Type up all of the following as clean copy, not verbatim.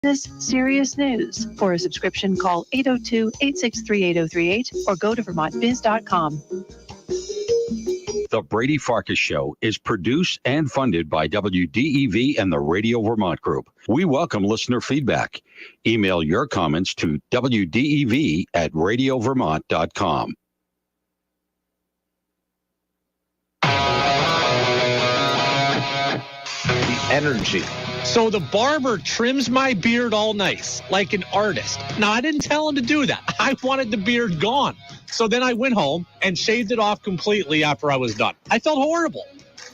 This serious news. For a subscription, call 802-863-8038 or go to vermontbiz.com. The Brady Farkas Show is produced and funded by WDEV and the Radio Vermont Group. We welcome listener feedback. Email your comments to wdev@radiovermont.com. The energy. So the barber trims my beard all nice, like an artist. Now, I didn't tell him to do that. I wanted the beard gone. So then I went home and shaved it off completely after I was done. I felt horrible.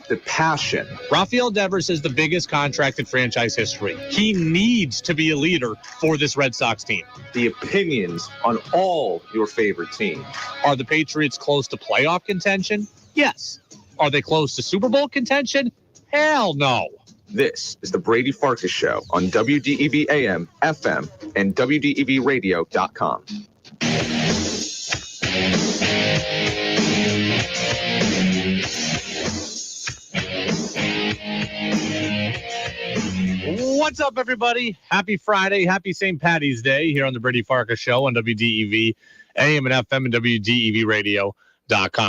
The passion. Rafael Devers is the biggest contract in franchise history. He needs to be a leader for this Red Sox team. The opinions on all your favorite teams. Are the Patriots close to playoff contention? Yes. Are they close to Super Bowl contention? Hell no. This is the Brady Farkas Show on WDEV AM, FM, and WDEVradio.com. What's up, everybody? Happy Friday. Happy St. Patty's Day here on the Brady Farkas Show on WDEV AM and FM and WDEVradio.com.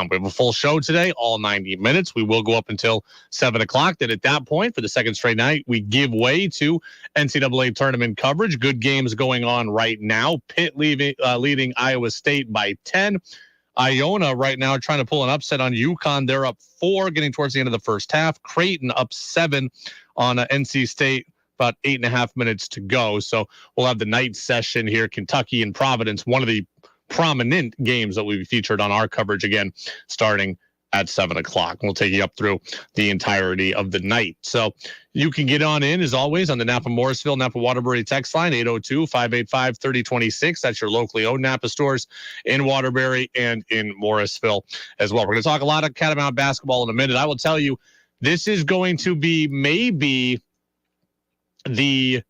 We have a full show today, all 90 minutes. We will go up until 7 o'clock. Then at that point, for the second straight night, we give way to NCAA tournament coverage. Good games going on right now. Pitt leading Iowa State by 10. Iona right now trying to pull an upset on UConn. They're up 4, getting towards the end of the first half. Creighton up 7 on NC State. About 8.5 minutes to go. So we'll have the night session here. Kentucky and Providence, one of the prominent games that we featured on our coverage again, starting at 7 o'clock. We'll take you up through the entirety of the night. So you can get on in, as always, on the Napa Morrisville, Napa Waterbury text line, 802-585-3026. That's your locally owned Napa stores in Waterbury and in Morrisville as well. We're going to talk a lot of Catamount basketball in a minute. I will tell you, this is going to be maybe the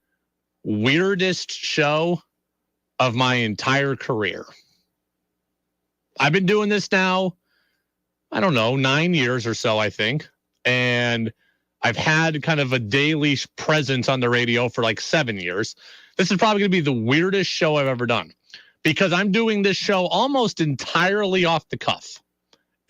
weirdest show of my entire career. I've been doing this now, I don't know, 9 years or so, I think. And I've had kind of a daily presence on the radio for like 7 years. This is probably going to be the weirdest show I've ever done because I'm doing this show almost entirely off the cuff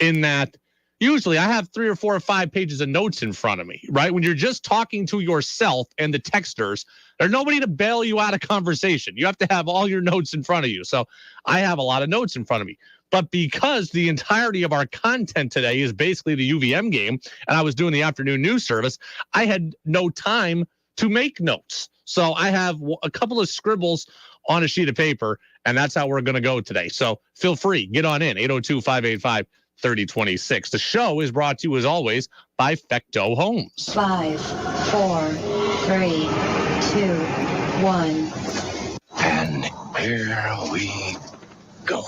in that usually I have 3 or 4 or 5 pages of notes in front of me, right? When you're just talking to yourself and the texters, there's nobody to bail you out of conversation. You have to have all your notes in front of you. So I have a lot of notes in front of me. But because the entirety of our content today is basically the UVM game, and I was doing the afternoon news service, I had no time to make notes. So I have a couple of scribbles on a sheet of paper, and that's how we're going to go today. So feel free, get on in, 802-585-3026. The show is brought to you, as always, by Fecto Homes. 5, 4, 3, 2, 1. And here we go.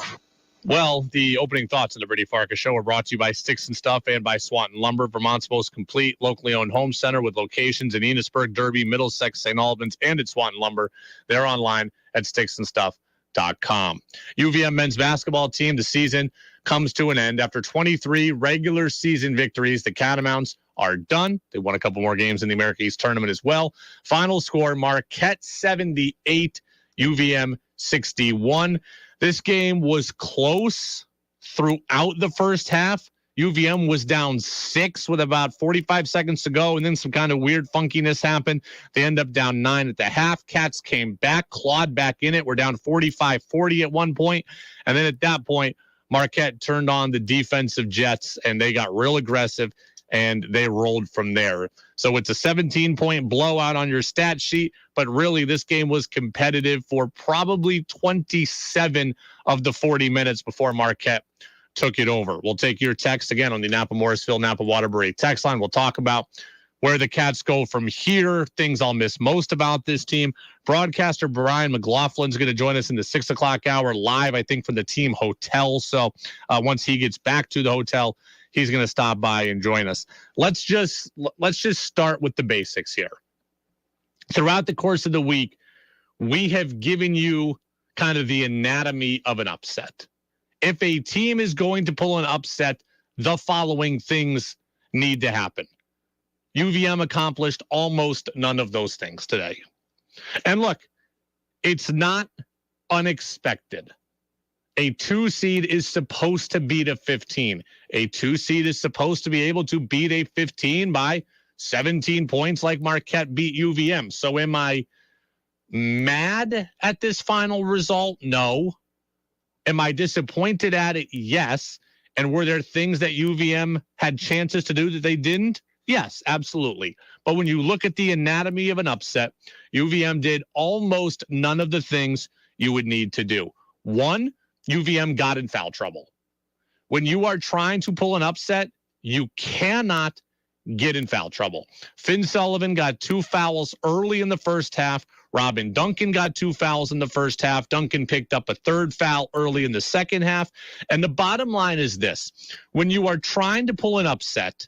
Well, the opening thoughts on the Brady Farkas Show are brought to you by Sticks and Stuff and by Swanton Lumber, Vermont's most complete locally owned home center with locations in Enosburg, Derby, Middlesex, St. Albans, and at Swanton Lumber. They're online at sticksandstuff.com. UVM men's basketball team, the season comes to an end. After 23 regular season victories, the Catamounts are done. They won a couple more games in the America East tournament as well. Final score, Marquette 78, UVM 61. This game was close throughout the first half. UVM was down 6 with about 45 seconds to go, and then some kind of weird funkiness happened. They end up down 9 at the half. Cats came back, clawed back in it. We're down 45-40 at one point, and then at that point, Marquette turned on the defensive jets, and they got real aggressive, and they rolled from there. So it's a 17-point blowout on your stat sheet, but really this game was competitive for probably 27 of the 40 minutes before Marquette took it over. We'll take your text again on the Napa Morrisville, Napa Waterbury text line. We'll talk about where the Cats go from here, things I'll miss most about this team. Broadcaster Brian McLaughlin is going to join us in the 6 o'clock hour live, I think, from the team hotel. So once he gets back to the hotel, he's going to stop by and join us. Let's just start with the basics here. Throughout the course of the week, we have given you kind of the anatomy of an upset. If a team is going to pull an upset, the following things need to happen. UVM accomplished almost none of those things today. And look, it's not unexpected. A 2 seed is supposed to beat a 15. A 2 seed is supposed to be able to beat a 15 by 17 points like Marquette beat UVM. So am I mad at this final result? No. Am I disappointed at it? Yes. And were there things that UVM had chances to do that they didn't? Yes, absolutely. But when you look at the anatomy of an upset, UVM did almost none of the things you would need to do. One, UVM got in foul trouble. When you are trying to pull an upset, you cannot get in foul trouble. Finn Sullivan got 2 fouls early in the first half. Robin Duncan got 2 fouls in the first half. Duncan picked up a 3rd foul early in the second half. And the bottom line is this. When you are trying to pull an upset,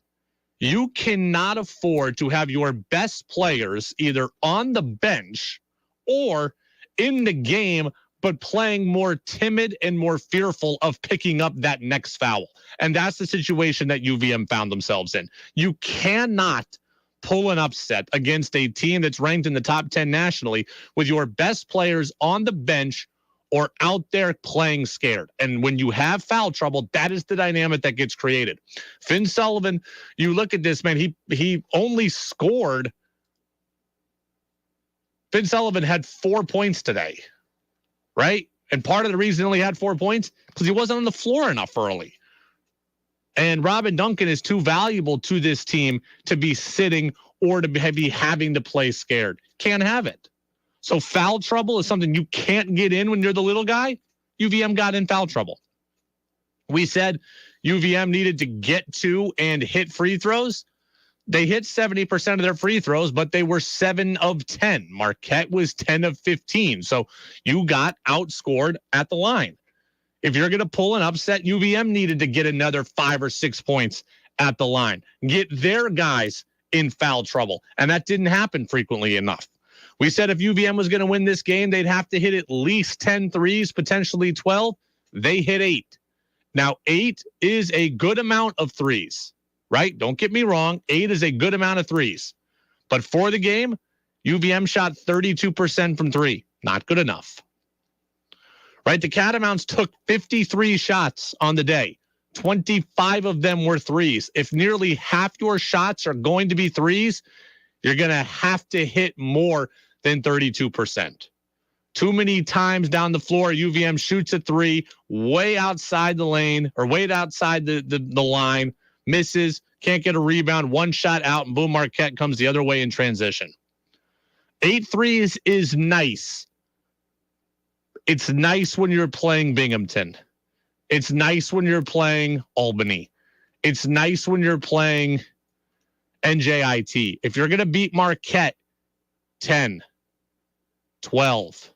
you cannot afford to have your best players either on the bench or in the game, but playing more timid and more fearful of picking up that next foul. And that's the situation that UVM found themselves in. You cannot pull an upset against a team that's ranked in the top 10 nationally with your best players on the bench or out there playing scared. And when you have foul trouble, that is the dynamic that gets created. Finn Sullivan, you look at this, man, he only scored. Finn Sullivan had 4 points today. Right? And part of the reason he only had 4 points because he wasn't on the floor enough early. And Robin Duncan is too valuable to this team to be sitting or to be having to play scared. Can't have it. So foul trouble is something you can't get in when you're the little guy. UVM got in foul trouble. We said UVM needed to get to and hit free throws. They hit 70% of their free throws, but they were 7 of 10. Marquette was 10 of 15. So you got outscored at the line. If you're going to pull an upset, UVM needed to get another 5 or 6 points at the line. Get their guys in foul trouble. And that didn't happen frequently enough. We said if UVM was going to win this game, they'd have to hit at least 10 threes, potentially 12. They hit 8. Now, 8 is a good amount of threes. Right? Don't get me wrong. 8 is a good amount of threes. But for the game, UVM shot 32% from 3. Not good enough. Right? The Catamounts took 53 shots on the day. 25 of them were threes. If nearly half your shots are going to be threes, you're going to have to hit more than 32%. Too many times down the floor, UVM shoots a 3 way outside the lane or way outside the line. Misses, can't get a rebound, 1 shot out, and boom, Marquette comes the other way in transition. 8 threes is nice. It's nice when you're playing Binghamton. It's nice when you're playing Albany. It's nice when you're playing NJIT. If you're going to beat Marquette, 10, 12,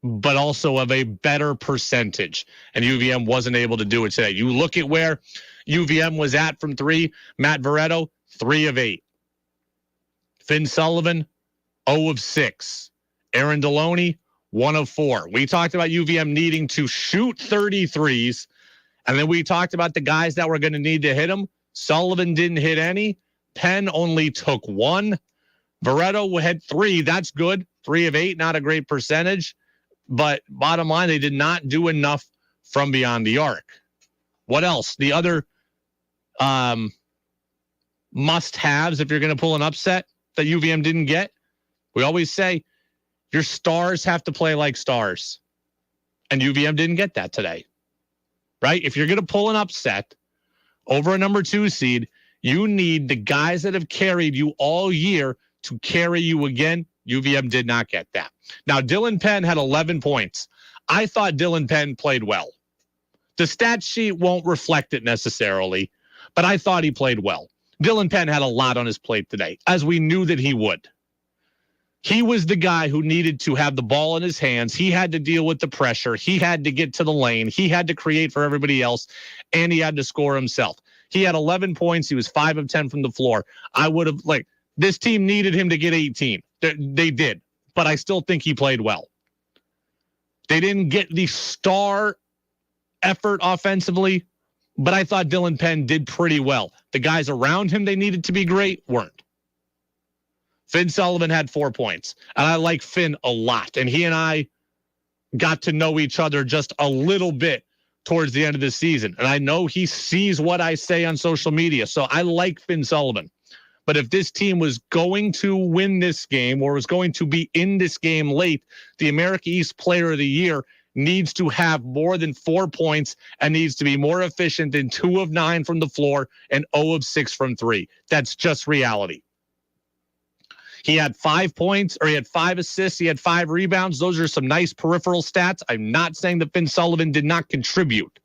but also of a better percentage. And UVM wasn't able to do it today. You look at where UVM was at from 3. Matt Veretto, 3 of 8. Finn Sullivan, 0 of 6. Aaron Deloney, 1 of 4. We talked about UVM needing to shoot 33s, and then we talked about the guys that were going to need to hit them. Sullivan didn't hit any. Penn only took 1. Veretto had 3. That's good. 3 of 8, not a great percentage. But bottom line, they did not do enough from beyond the arc. What else? The other must-haves if you're going to pull an upset that UVM didn't get. We always say your stars have to play like stars. And UVM didn't get that today. Right? If you're going to pull an upset over a number 2 seed, you need the guys that have carried you all year to carry you again. UVM did not get that. Now, Dylan Penn had 11 points. I thought Dylan Penn played well. The stat sheet won't reflect it necessarily, but I thought he played well. Dylan Penn had a lot on his plate today, as we knew that he would. He was the guy who needed to have the ball in his hands. He had to deal with the pressure. He had to get to the lane. He had to create for everybody else, and he had to score himself. He had 11 points. He was 5 of 10 from the floor. I would have, this team needed him to get 18. They did, but I still think he played well. They didn't get the star effort offensively, but I thought Dylan Penn did pretty well. The guys around him they needed to be great weren't. Finn Sullivan had 4 points, and I like Finn a lot. And he and I got to know each other just a little bit towards the end of the season. And I know he sees what I say on social media, so I like Finn Sullivan. But if this team was going to win this game or was going to be in this game late, the America East Player of the Year needs to have more than 4 points and needs to be more efficient than 2 of 9 from the floor and 0 of 6 from 3. That's just reality. He had 5 points, or he had 5 assists. He had 5 rebounds. Those are some nice peripheral stats. I'm not saying that Finn Sullivan did not contribute,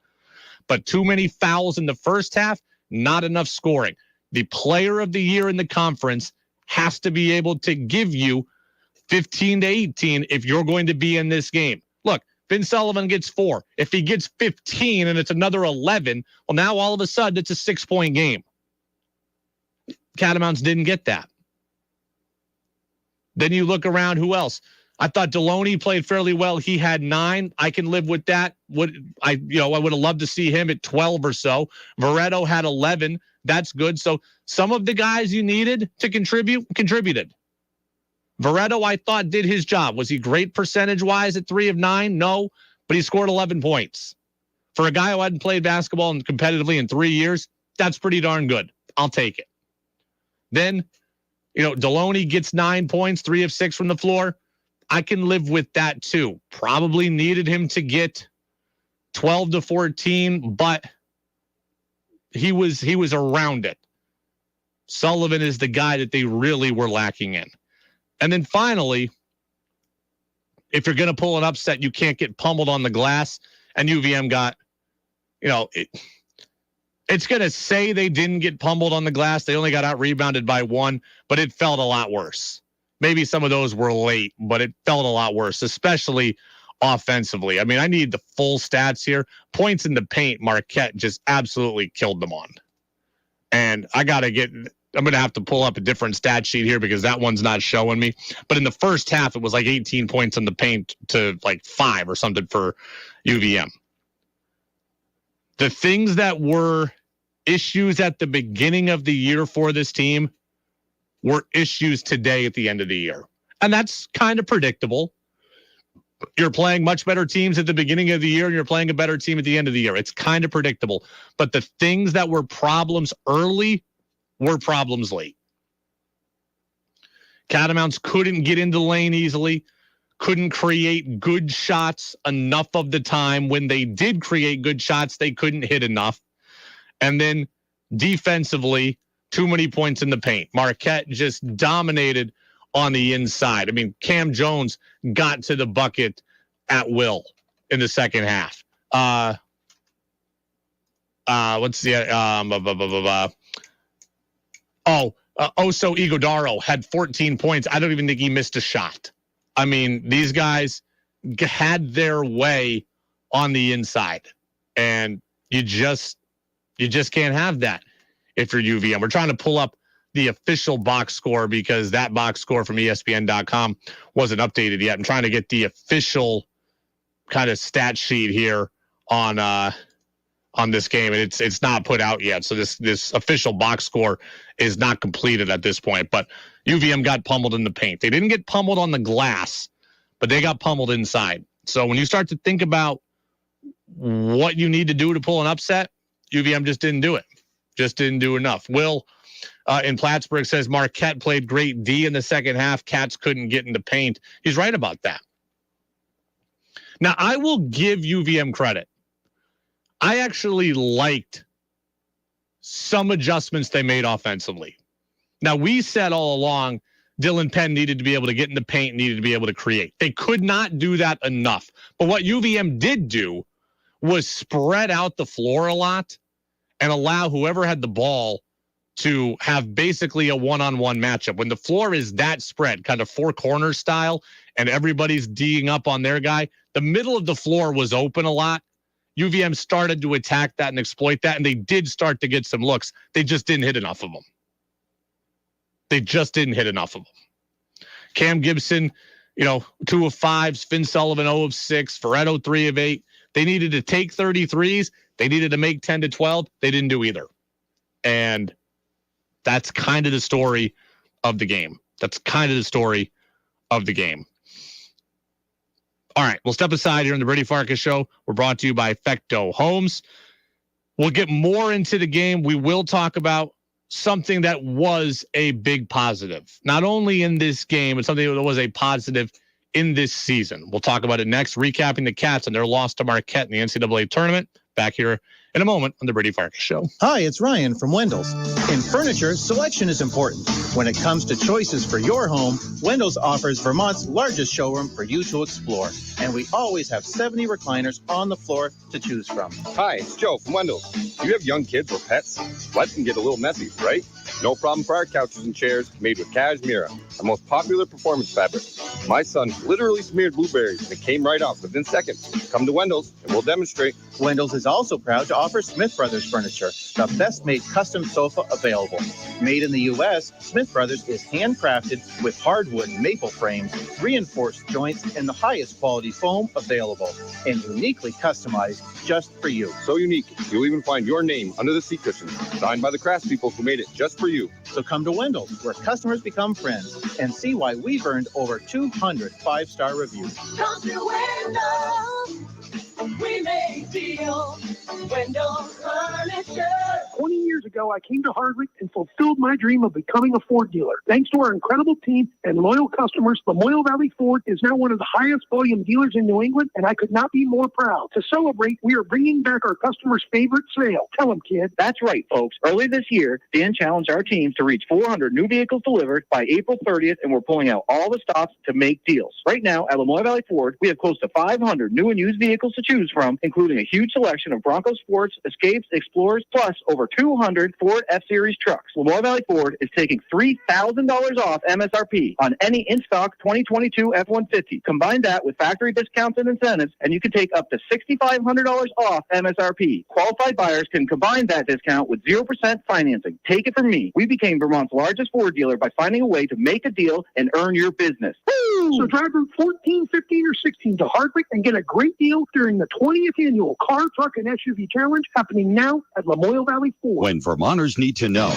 but too many fouls in the first half, not enough scoring. The player of the year in the conference has to be able to give you 15 to 18 if you're going to be in this game. Look, Finn Sullivan gets 4. If he gets 15 and it's another 11, well, now all of a sudden it's a 6-point game. Catamounts didn't get that. Then you look around, who else? I thought Deloney played fairly well. He had 9. I can live with that. I would have loved to see him at 12 or so. Veretto had 11. That's good. So some of the guys you needed to contributed. Veretto, I thought, did his job. Was he great percentage-wise at 3 of 9? No, but he scored 11 points. For a guy who hadn't played basketball competitively in 3 years, that's pretty darn good. I'll take it. Then, Deloney gets 9 points, 3 of 6 from the floor. I can live with that too. Probably needed him to get 12 to 14, but he was around it. Sullivan is the guy that they really were lacking in. And then finally, if you're going to pull an upset, you can't get pummeled on the glass. And UVM got, it's going to say they didn't get pummeled on the glass. They only got out rebounded by 1, but it felt a lot worse. Maybe some of those were late, but it felt a lot worse, especially offensively. I mean, I need the full stats here. Points in the paint, Marquette just absolutely killed them on. And I'm going to have to pull up a different stat sheet here because that one's not showing me. But in the first half, it was like 18 points in the paint to like 5 or something for UVM. The things that were issues at the beginning of the year for this team were issues today at the end of the year. And that's kind of predictable. You're playing much better teams at the beginning of the year, and you're playing a better team at the end of the year. It's kind of predictable. But the things that were problems early were problems late. Catamounts couldn't get into the lane easily, couldn't create good shots enough of the time. When they did create good shots, they couldn't hit enough. And then defensively, too many points in the paint. Marquette just dominated on the inside. I mean, Cam Jones got to the bucket at will in the second half. Oso Ighodaro had 14 points. I don't even think he missed a shot. I mean, these guys had their way on the inside, and you just can't have that if you're UVM. We're trying to pull up the official box score because that box score from ESPN.com wasn't updated yet. I'm trying to get the official kind of stat sheet here on this game, and it's not put out yet. So this official box score is not completed at this point. But UVM got pummeled in the paint. They didn't get pummeled on the glass, but they got pummeled inside. So when you start to think about what you need to do to pull an upset, UVM just didn't do it. Just didn't do enough. Will in Plattsburgh says Marquette played great D in the second half. Cats couldn't get into paint. He's right about that. Now, I will give UVM credit. I actually liked some adjustments they made offensively. Now, we said all along Dylan Penn needed to be able to get in the paint, needed to be able to create. They could not do that enough. But what UVM did do was spread out the floor a lot and allow whoever had the ball to have basically a one-on-one matchup. When the floor is that spread, kind of four corner style, and everybody's D'ing up on their guy, the middle of the floor was open a lot. UVM started to attack that and exploit that, and they did start to get some looks. They just didn't hit enough of them. Cam Gibson, 2 of 5. Finn Sullivan, 0 of 6. Veretto, 3 of 8. They needed to take 33s. They needed to make 10 to 12. They didn't do either. And that's kind of the story of the game. That's kind of the story of the game. All right, we'll step aside here in the Brady Farkas Show. We're brought to you by Fecto Homes. We'll get more into the game. We will talk about something that was a big positive, not only in this game, but something that was a positive in this season. We'll talk about it next, recapping the Cats and their loss to Marquette in the NCAA tournament. Back here in a moment on the Brady Farkas Show. Hi, it's Ryan from Wendell's. In furniture, selection is important. When it comes to choices for your home, Wendell's offers Vermont's largest showroom for you to explore. And we always have 70 recliners on the floor to choose from. Hi, it's Joe from Wendell's. Do you have young kids or pets? Life can get a little messy, right? No problem for our couches and chairs made with cashmere, our most popular performance fabric. My son literally smeared blueberries and it came right off within seconds. Come to Wendell's and we'll demonstrate. Wendell's is also proud to offer Smith Brothers furniture, the best-made custom sofa available. Made in the U.S., Smith Brothers is handcrafted with hardwood maple frames, reinforced joints, and the highest quality foam available, and uniquely customized just for you. So unique, you'll even find your name under the seat cushions, signed by the craftspeople who made it just for you. So come to Wendell's, where customers become friends, and see why we've earned over 200 five-star reviews. Come to Wendell's. We make deals. Wendell's Furniture. 20 years ago, I came to Hardwick and fulfilled my dream of becoming a Ford dealer. Thanks to our incredible team and loyal customers, Lamoille Valley Ford is now one of the highest volume dealers in New England, and I could not be more proud. To celebrate, we are bringing back our customers' favorite sale. Tell them, kid. That's right, folks. Early this year, Dan challenged our team to reach 400 new vehicles delivered by April 30th, and we're pulling out all the stops to make deals. Right now, at Lamoille Valley Ford, we have close to 500 new and used vehicles to choose from, including a huge selection of Bronco Sports, Escapes, Explorers, plus over 200 Ford F-Series trucks. Lamoille Valley Ford is taking $3,000 off MSRP on any in-stock 2022 F-150. Combine that with factory discounts and incentives, and you can take up to $6,500 off MSRP. Qualified buyers can combine that discount with 0% financing. Take it from me. We became Vermont's largest Ford dealer by finding a way to make a deal and earn your business. Woo! So drive Route 14, 15, or 16 to Hardwick and get a great deal during the 20th annual Car, Truck, and SUV Challenge happening now at Lamoille Valley Ford. When Vermonters need to know,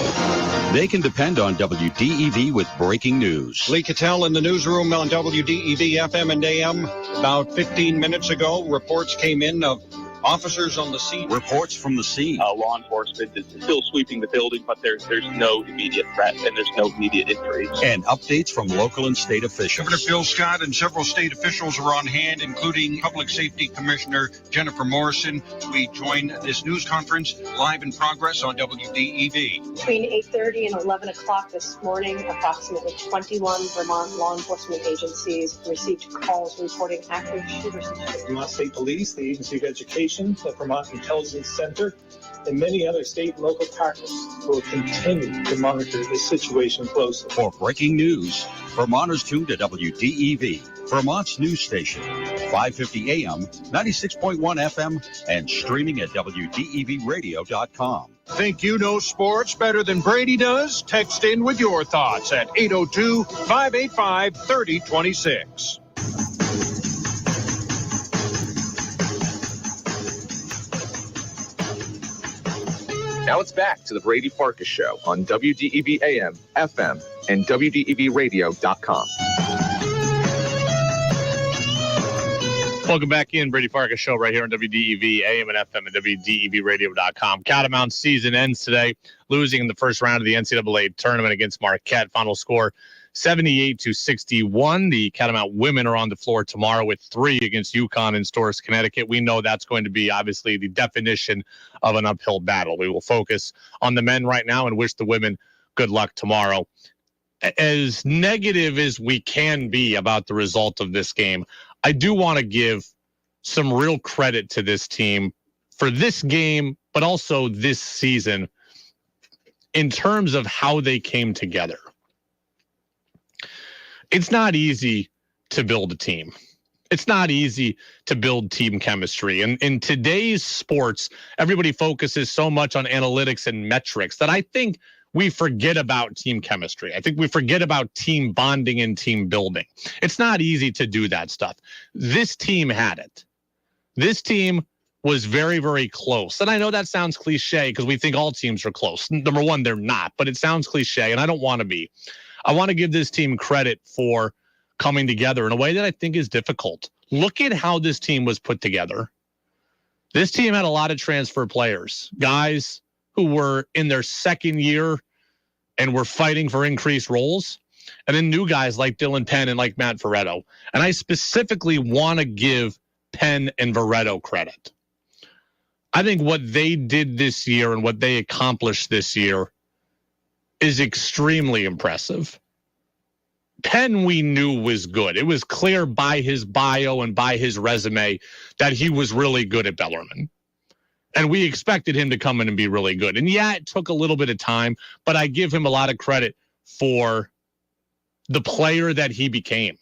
they can depend on WDEV with breaking news. Lee Cattell in the newsroom on WDEV FM and AM. About 15 minutes ago, reports came in of officers on the scene. Reports from the scene. Law enforcement is still sweeping the building, but there's no immediate threat and there's no immediate injuries. And updates from local and state officials. Governor Phil Scott and several state officials are on hand, including Public Safety Commissioner Jennifer Morrison. We join this news conference live in progress on WDEV. Between 8:30 and 11 o'clock this morning, approximately 21 Vermont law enforcement agencies received calls reporting active shooter situations. Vermont State Police, the Agency of Education, the Vermont Intelligence Center, and many other state and local partners will continue to monitor this situation closely. For breaking news, Vermonters tune to WDEV, Vermont's news station, 550 AM, 96.1 FM, and streaming at WDEVradio.com. Think you know sports better than Brady does? Text in with your thoughts at 802-585-3026. Now it's back to the Brady Farkas Show on WDEV AM, FM, and WDEVradio.com. Welcome back in. Brady Farkas Show right here on WDEV AM and FM and WDEVradio.com. Catamounts season ends today, losing in the first round of the NCAA tournament against Marquette. Final score 78-61. The Catamount women are on the floor tomorrow with 3 against UConn in Storrs, Connecticut. We know that's going to be obviously the definition of an uphill battle. We will focus on the men right now and wish the women good luck tomorrow. As negative as we can be about the result of this game, I do want to give some real credit to this team for this game, but also this season in terms of how they came together. It's not easy to build a team. It's not easy to build team chemistry. And in today's sports, everybody focuses so much on analytics and metrics that I think we forget about team chemistry. I think we forget about team bonding and team building. It's not easy to do that stuff. This team had it. This team was very, very close. And I know that sounds cliche because we think all teams are close. Number one, they're not, but it sounds cliche, and I don't want to be. I want to give this team credit for coming together in a way that I think is difficult. Look at how this team was put together. This team had a lot of transfer players, guys who were in their second year and were fighting for increased roles, and then new guys like Dylan Penn and like Matt Veretto. And I specifically want to give Penn and Veretto credit. I think what they did this year and what they accomplished this year is extremely impressive. Penn, we knew was good. It was clear by his bio and by his resume that he was really good at Bellarmine. And we expected him to come in and be really good. And yeah, it took a little bit of time, but I give him a lot of credit for the player that he became.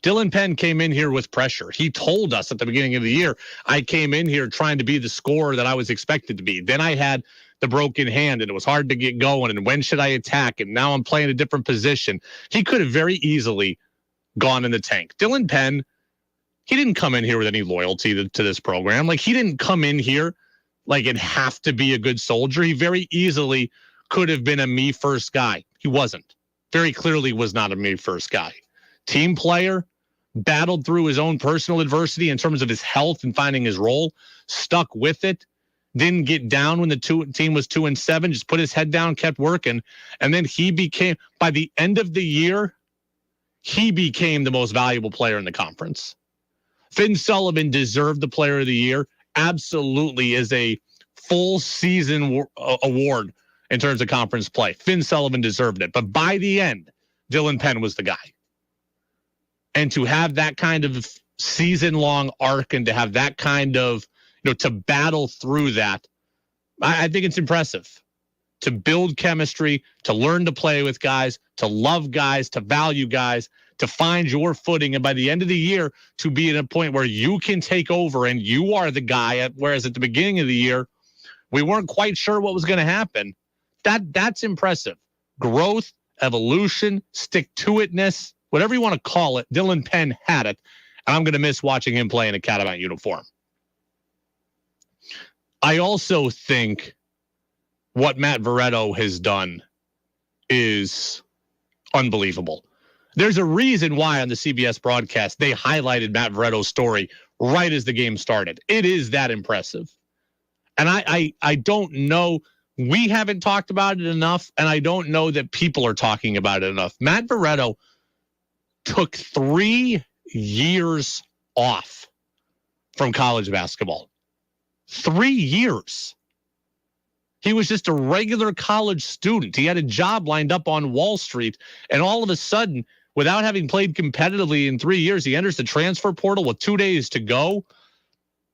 Dylan Penn came in here with pressure. He told us at the beginning of the year, I came in here trying to be the scorer that I was expected to be. Then I had the broken hand and it was hard to get going. And when should I attack? And now I'm playing a different position. He could have very easily gone in the tank. Dylan Penn, he didn't come in here with any loyalty to this program. Like, he didn't come in here like it have to be a good soldier. He very easily could have been a me first guy. He wasn't. Very clearly was not a me first guy. Team player, battled through his own personal adversity in terms of his health and finding his role, stuck with it, didn't get down when the team was 2-7, just put his head down, kept working. And then he became, by the end of the year, he became the most valuable player in the conference. Finn Sullivan deserved the player of the year. Absolutely is a full season award in terms of conference play. Finn Sullivan deserved it. But by the end, Dylan Penn was the guy. And to have that kind of season-long arc and to have that kind of, to battle through that, I think it's impressive. To build chemistry, to learn to play with guys, to love guys, to value guys, to find your footing, and by the end of the year, to be at a point where you can take over and you are the guy, whereas at the beginning of the year, we weren't quite sure what was going to happen. That's impressive. Growth, evolution, stick-to-itness, whatever you want to call it, Dylan Penn had it, and I'm going to miss watching him play in a Catamount uniform. I also think what Matt Veretto has done is unbelievable. There's a reason why on the CBS broadcast they highlighted Matt Veretto's story right as the game started. It is that impressive. And I don't know, we haven't talked about it enough, and I don't know that people are talking about it enough. Matt Veretto took 3 years off from college basketball. 3 years. He was just a regular college student. He had a job lined up on Wall Street, and all of a sudden, without having played competitively in 3 years, he enters the transfer portal with 2 days to go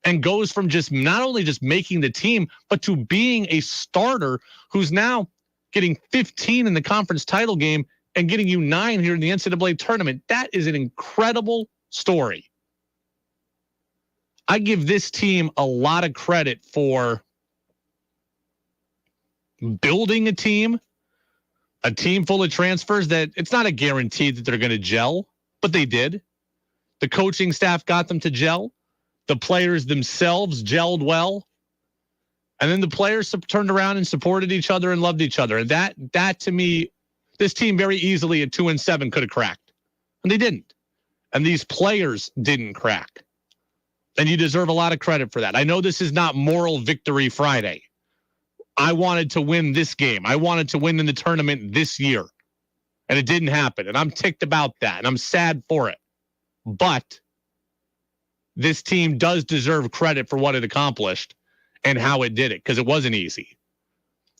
and goes from just not only just making the team, but to being a starter who's now getting 15 in the conference title game and getting you 9 here in the NCAA tournament. That is an incredible story. I give this team a lot of credit for building a team full of transfers that it's not a guarantee that they're going to gel, but they did. The coaching staff got them to gel. The players themselves gelled well. And then the players turned around and supported each other and loved each other. And that to me, this team very easily at 2-7 could have cracked. And they didn't. And these players didn't crack. And you deserve a lot of credit for that. I know this is not Moral Victory Friday. I wanted to win this game. I wanted to win in the tournament this year. And it didn't happen. And I'm ticked about that. And I'm sad for it. But this team does deserve credit for what it accomplished and how it did it, because it wasn't easy.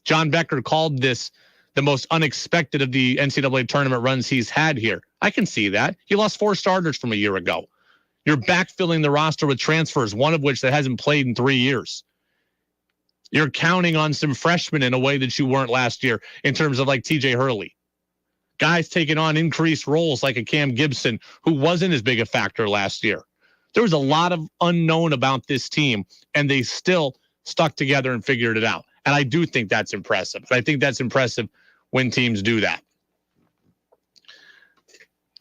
John Becker called this the most unexpected of the NCAA tournament runs he's had here. I can see that. He lost 4 starters from a year ago. You're backfilling the roster with transfers, one of which that hasn't played in 3 years. You're counting on some freshmen in a way that you weren't last year in terms of like TJ Hurley. Guys taking on increased roles like a Cam Gibson, who wasn't as big a factor last year. There was a lot of unknown about this team, and they still stuck together and figured it out. And I do think that's impressive. I think that's impressive when teams do that.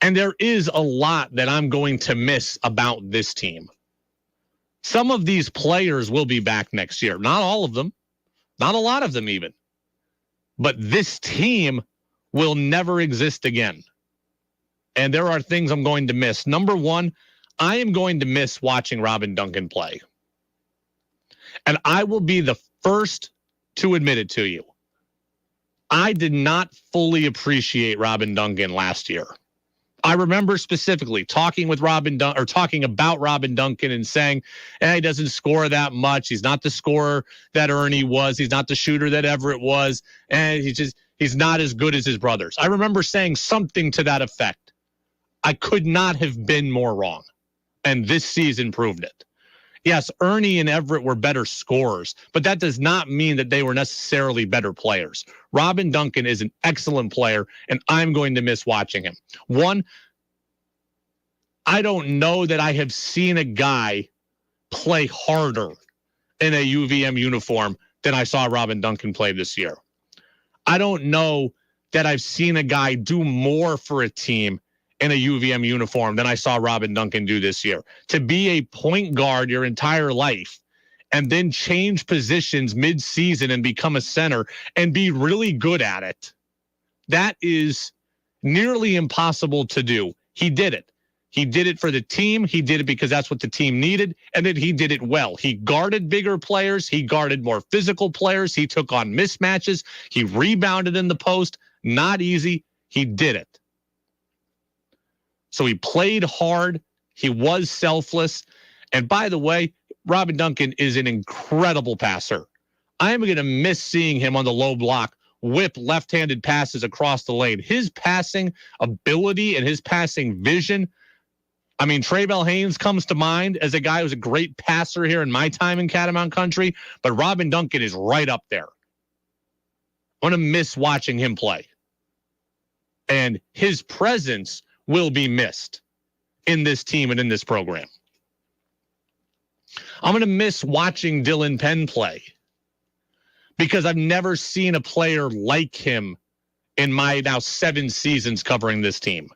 And there is a lot that I'm going to miss about this team. Some of these players will be back next year. Not all of them. Not a lot of them even. But this team will never exist again. And there are things I'm going to miss. Number one, I am going to miss watching Robin Duncan play. And I will be the first to admit it to you. I did not fully appreciate Robin Duncan last year. I remember specifically talking about Robin Duncan and saying, he doesn't score that much. He's not the scorer that Ernie was. He's not the shooter that Everett was. And he's not as good as his brothers. I remember saying something to that effect. I could not have been more wrong. And this season proved it. Yes, Ernie and Everett were better scorers, but that does not mean that they were necessarily better players. Robin Duncan is an excellent player, and I'm going to miss watching him. One, I don't know that I have seen a guy play harder in a UVM uniform than I saw Robin Duncan play this year. I don't know that I've seen a guy do more for a team in a UVM uniform than I saw Robin Duncan do this year. To be a point guard your entire life and then change positions mid-season and become a center and be really good at it, that is nearly impossible to do. He did it. He did it for the team. He did it because that's what the team needed, and then he did it well. He guarded bigger players. He guarded more physical players. He took on mismatches. He rebounded in the post. Not easy. He did it. So he played hard. He was selfless. And by the way, Robin Duncan is an incredible passer. I am going to miss seeing him on the low block whip left-handed passes across the lane. His passing ability and his passing vision. I mean, Traybell Haynes comes to mind as a guy who's a great passer here in my time in Catamount Country, but Robin Duncan is right up there. I'm going to miss watching him play. And his presence will be missed in this team and in this program. I'm going to miss watching Dylan Penn play because I've never seen a player like him in my now 7 seasons covering this team.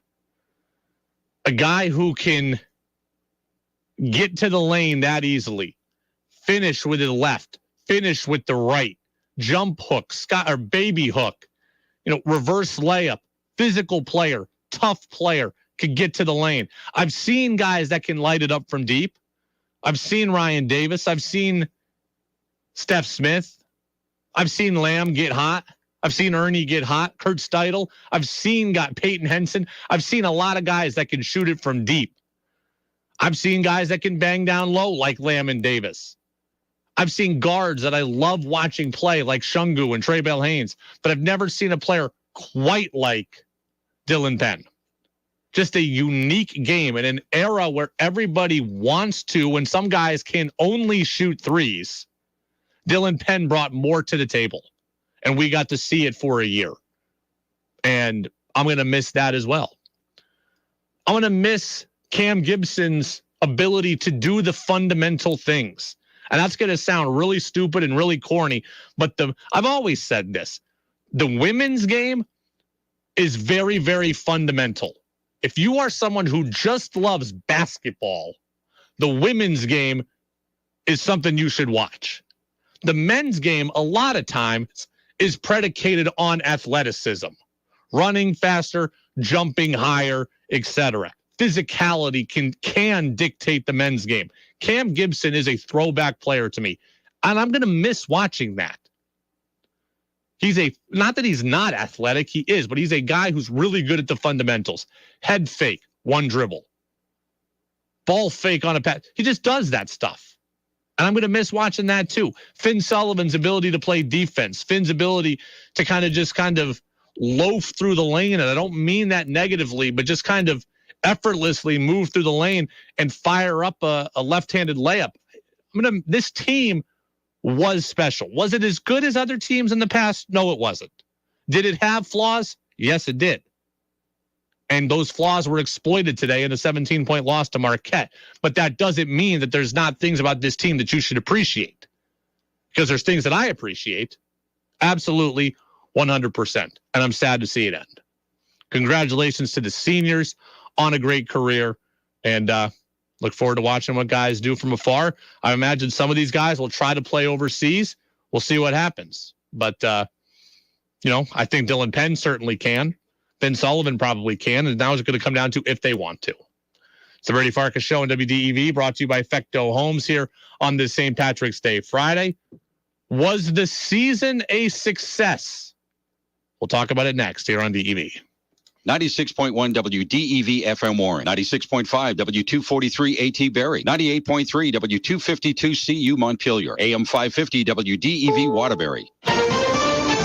A guy who can get to the lane that easily, finish with the left, finish with the right, jump hook, baby hook, reverse layup, physical player, tough player, could get to the lane. I've seen guys that can light it up from deep. I've seen Ryan Davis. I've seen Steph Smith. I've seen Lamb get hot. I've seen Ernie get hot. Kurt Steidl. I've seen Peyton Henson. I've seen a lot of guys that can shoot it from deep. I've seen guys that can bang down low like Lamb and Davis. I've seen guards that I love watching play like Shungu and Traybell Haynes, but I've never seen a player quite like Dylan Penn. Just a unique game in an era where everybody wants to, and some guys can only shoot threes. Dylan Penn brought more to the table, and we got to see it for a year. And I'm going to miss that as well. I'm going to miss Cam Gibson's ability to do the fundamental things. And that's going to sound really stupid and really corny, but I've always said this. The women's game is very, very fundamental. If you are someone who just loves basketball, the women's game is something you should watch. The men's game, a lot of times, is predicated on athleticism, running faster, jumping higher, etc. Physicality can dictate the men's game. Cam Gibson is a throwback player to me, and I'm going to miss watching that. Not that he's not athletic, he is, but he's a guy who's really good at the fundamentals. Head fake, one dribble. Ball fake on a pass. He just does that stuff. And I'm going to miss watching that too. Finn Sullivan's ability to play defense. Finn's ability to kind of loaf through the lane. And I don't mean that negatively, but just kind of effortlessly move through the lane and fire up a left-handed layup. This team was special. Was it as good as other teams in the past? No, it wasn't. Did it have flaws? Yes, it did. And those flaws were exploited today in a 17-point loss to Marquette. But that doesn't mean that there's not things about this team that you should appreciate. Because there's things that I appreciate. Absolutely, 100%. And I'm sad to see it end. Congratulations to the seniors on a great career. And look forward to watching what guys do from afar. I imagine some of these guys will try to play overseas. We'll see what happens. But I think Dylan Penn certainly can. Ben Sullivan probably can. And now it's going to come down to if they want to. It's the Brady Farkas Show on WDEV, brought to you by Fecto Homes here on this St. Patrick's Day Friday. Was the season a success? We'll talk about it next here on DEV. 96.1 WDEV FM Warren, 96.5 W243 AT Barrie, 98.3 W252 CU Montpelier, AM 550 WDEV Waterbury.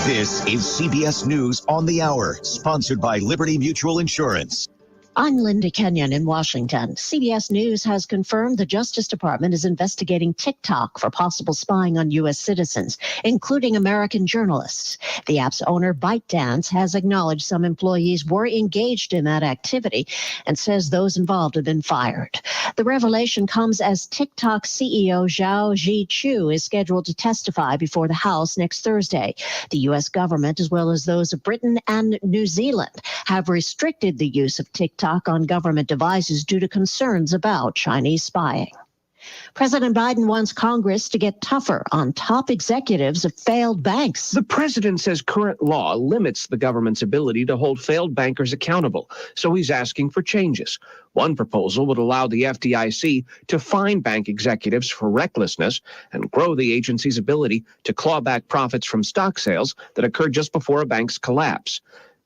This is CBS News on the Hour, sponsored by Liberty Mutual Insurance. I'm Linda Kenyon in Washington. CBS News has confirmed the Justice Department is investigating TikTok for possible spying on U.S. citizens, including American journalists. The app's owner, ByteDance, has acknowledged some employees were engaged in that activity and says those involved have been fired. The revelation comes as TikTok CEO Zhao Zhichu is scheduled to testify before the House next Thursday. The U.S. government, as well as those of Britain and New Zealand, have restricted the use of TikTok on government devices due to concerns about Chinese spying. President Biden wants Congress to get tougher on top executives of failed banks. The president says current law limits the government's ability to hold failed bankers accountable, so he's asking for changes. One proposal would allow the FDIC to fine bank executives for recklessness and grow the agency's ability to claw back profits from stock sales that occurred just before a bank's collapse.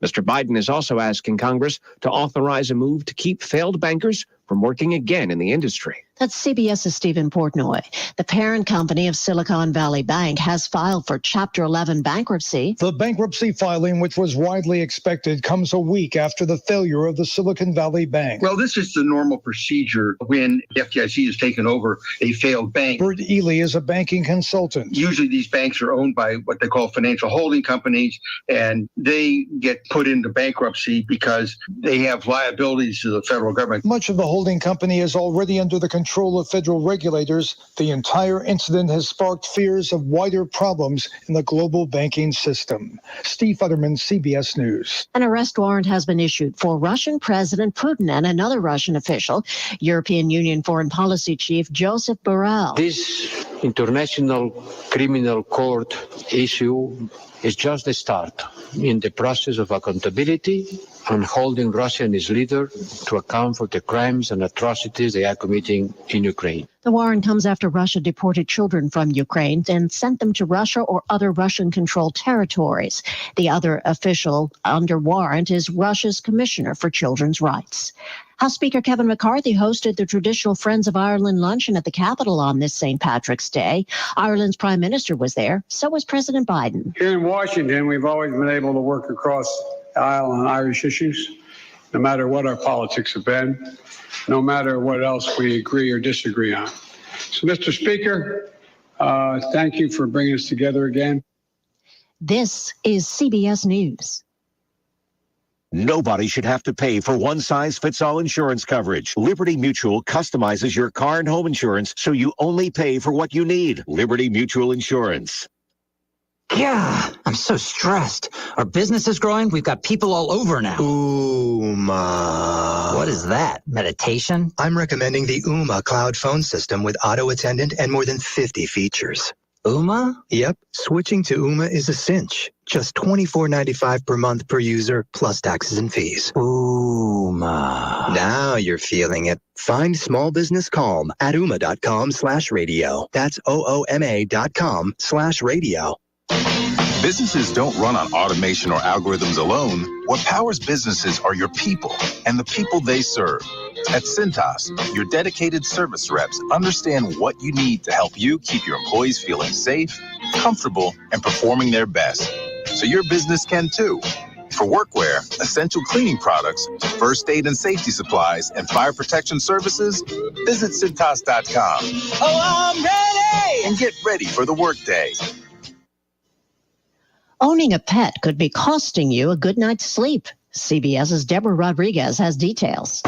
Mr. Biden is also asking Congress to authorize a move to keep failed bankers from working again in the industry. That's CBS's Stephen Portnoy. The parent company of Silicon Valley Bank has filed for Chapter 11 bankruptcy. The bankruptcy filing, which was widely expected, comes a week after the failure of the Silicon Valley Bank. Well, this is the normal procedure when the FDIC has taken over a failed bank. Bert Ely is a banking consultant. Usually these banks are owned by what they call financial holding companies, and they get put into bankruptcy because they have liabilities to the federal government. Much of the holding company is already under the control of federal regulators. The entire incident has sparked fears of wider problems in the global banking system. Steve Futterman, CBS News. An arrest warrant has been issued for Russian President Putin and another Russian official, European Union Foreign Policy Chief Joseph Borrell. This International Criminal Court issue is just the start in the process of accountability and holding Russia and its leader to account for the crimes and atrocities they are committing in Ukraine. The warrant comes after Russia deported children from Ukraine and sent them to Russia or other Russian-controlled territories. The other official under warrant is Russia's Commissioner for Children's Rights. House Speaker Kevin McCarthy hosted the traditional Friends of Ireland luncheon at the Capitol on this St. Patrick's Day. Ireland's Prime Minister was there. So was President Biden. Here in Washington, we've always been able to work across the aisle on Irish issues, no matter what our politics have been, no matter what else we agree or disagree on. So, Mr. Speaker, thank you for bringing us together again. This is CBS News. Nobody should have to pay for one-size-fits-all insurance coverage. Liberty Mutual customizes your car and home insurance so you only pay for what you need. Liberty Mutual Insurance. Yeah, I'm so stressed. Our business is growing. We've got people all over now. Ooma. What is that? Meditation? I'm recommending the Ooma cloud phone system with auto attendant and more than 50 features. Ooma? Yep. Switching to Ooma is a cinch. Just $24.95 per month per user, plus taxes and fees. Ooma. Now you're feeling it. Find small business calm at ooma.com/radio. That's OOMA.com/radio. Businesses don't run on automation or algorithms alone. What powers businesses are your people and the people they serve. At Cintas, your dedicated service reps understand what you need to help you keep your employees feeling safe, comfortable, and performing their best. So your business can too. For workwear, essential cleaning products, first aid and safety supplies, and fire protection services, visit Cintas.com. Oh, I'm ready! And get ready for the workday. Owning a pet could be costing you a good night's sleep. CBS's Deborah Rodriguez has details.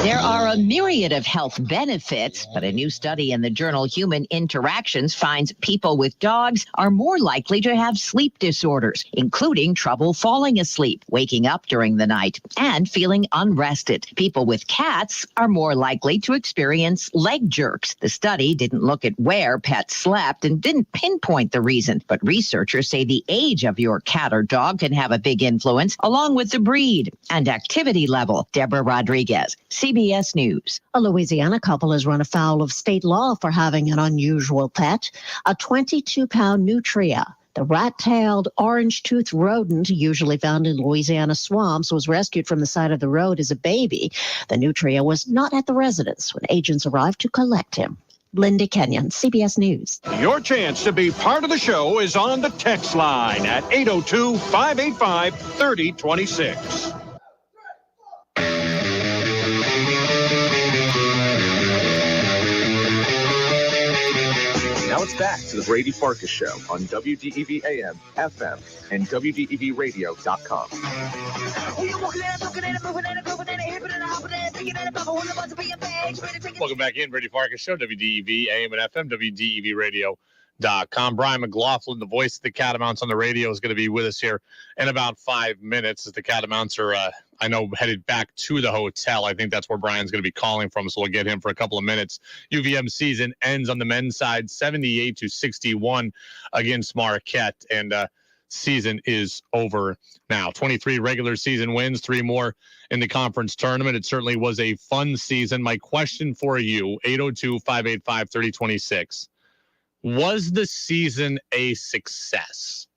There are a myriad of health benefits, but a new study in the journal Human Interactions finds people with dogs are more likely to have sleep disorders, including trouble falling asleep, waking up during the night, and feeling unrested. People with cats are more likely to experience leg jerks. The study didn't look at where pets slept and didn't pinpoint the reason, but researchers say the age of your cat or dog can have a big influence, along with the breed and activity level. Deborah Rodriguez, CBS News. A Louisiana couple has run afoul of state law for having an unusual pet, a 22-pound nutria. The rat-tailed, orange-toothed rodent, usually found in Louisiana swamps, was rescued from the side of the road as a baby. The nutria was not at the residence when agents arrived to collect him. Linda Kenyon, CBS News. Your chance to be part of the show is on the text line at 802-585-3026. Now it's back to the Brady Farkas Show on WDEV AM, FM, and WDEVradio.com. Welcome back in, Brady Farkas Show, WDEV AM and FM, WDEVradio.com. Brian McLaughlin, the voice of the Catamounts on the radio, is going to be with us here in about 5 minutes as the Catamounts are, I know, headed back to the hotel. I think that's where Brian's going to be calling from, so we'll get him for a couple of minutes. UVM season ends on the men's side, 78-61 against Marquette, and season is over now. 23 regular season wins, 3 more in the conference tournament. It certainly was a fun season. My question for you, 802-585-3026. Was the season a success?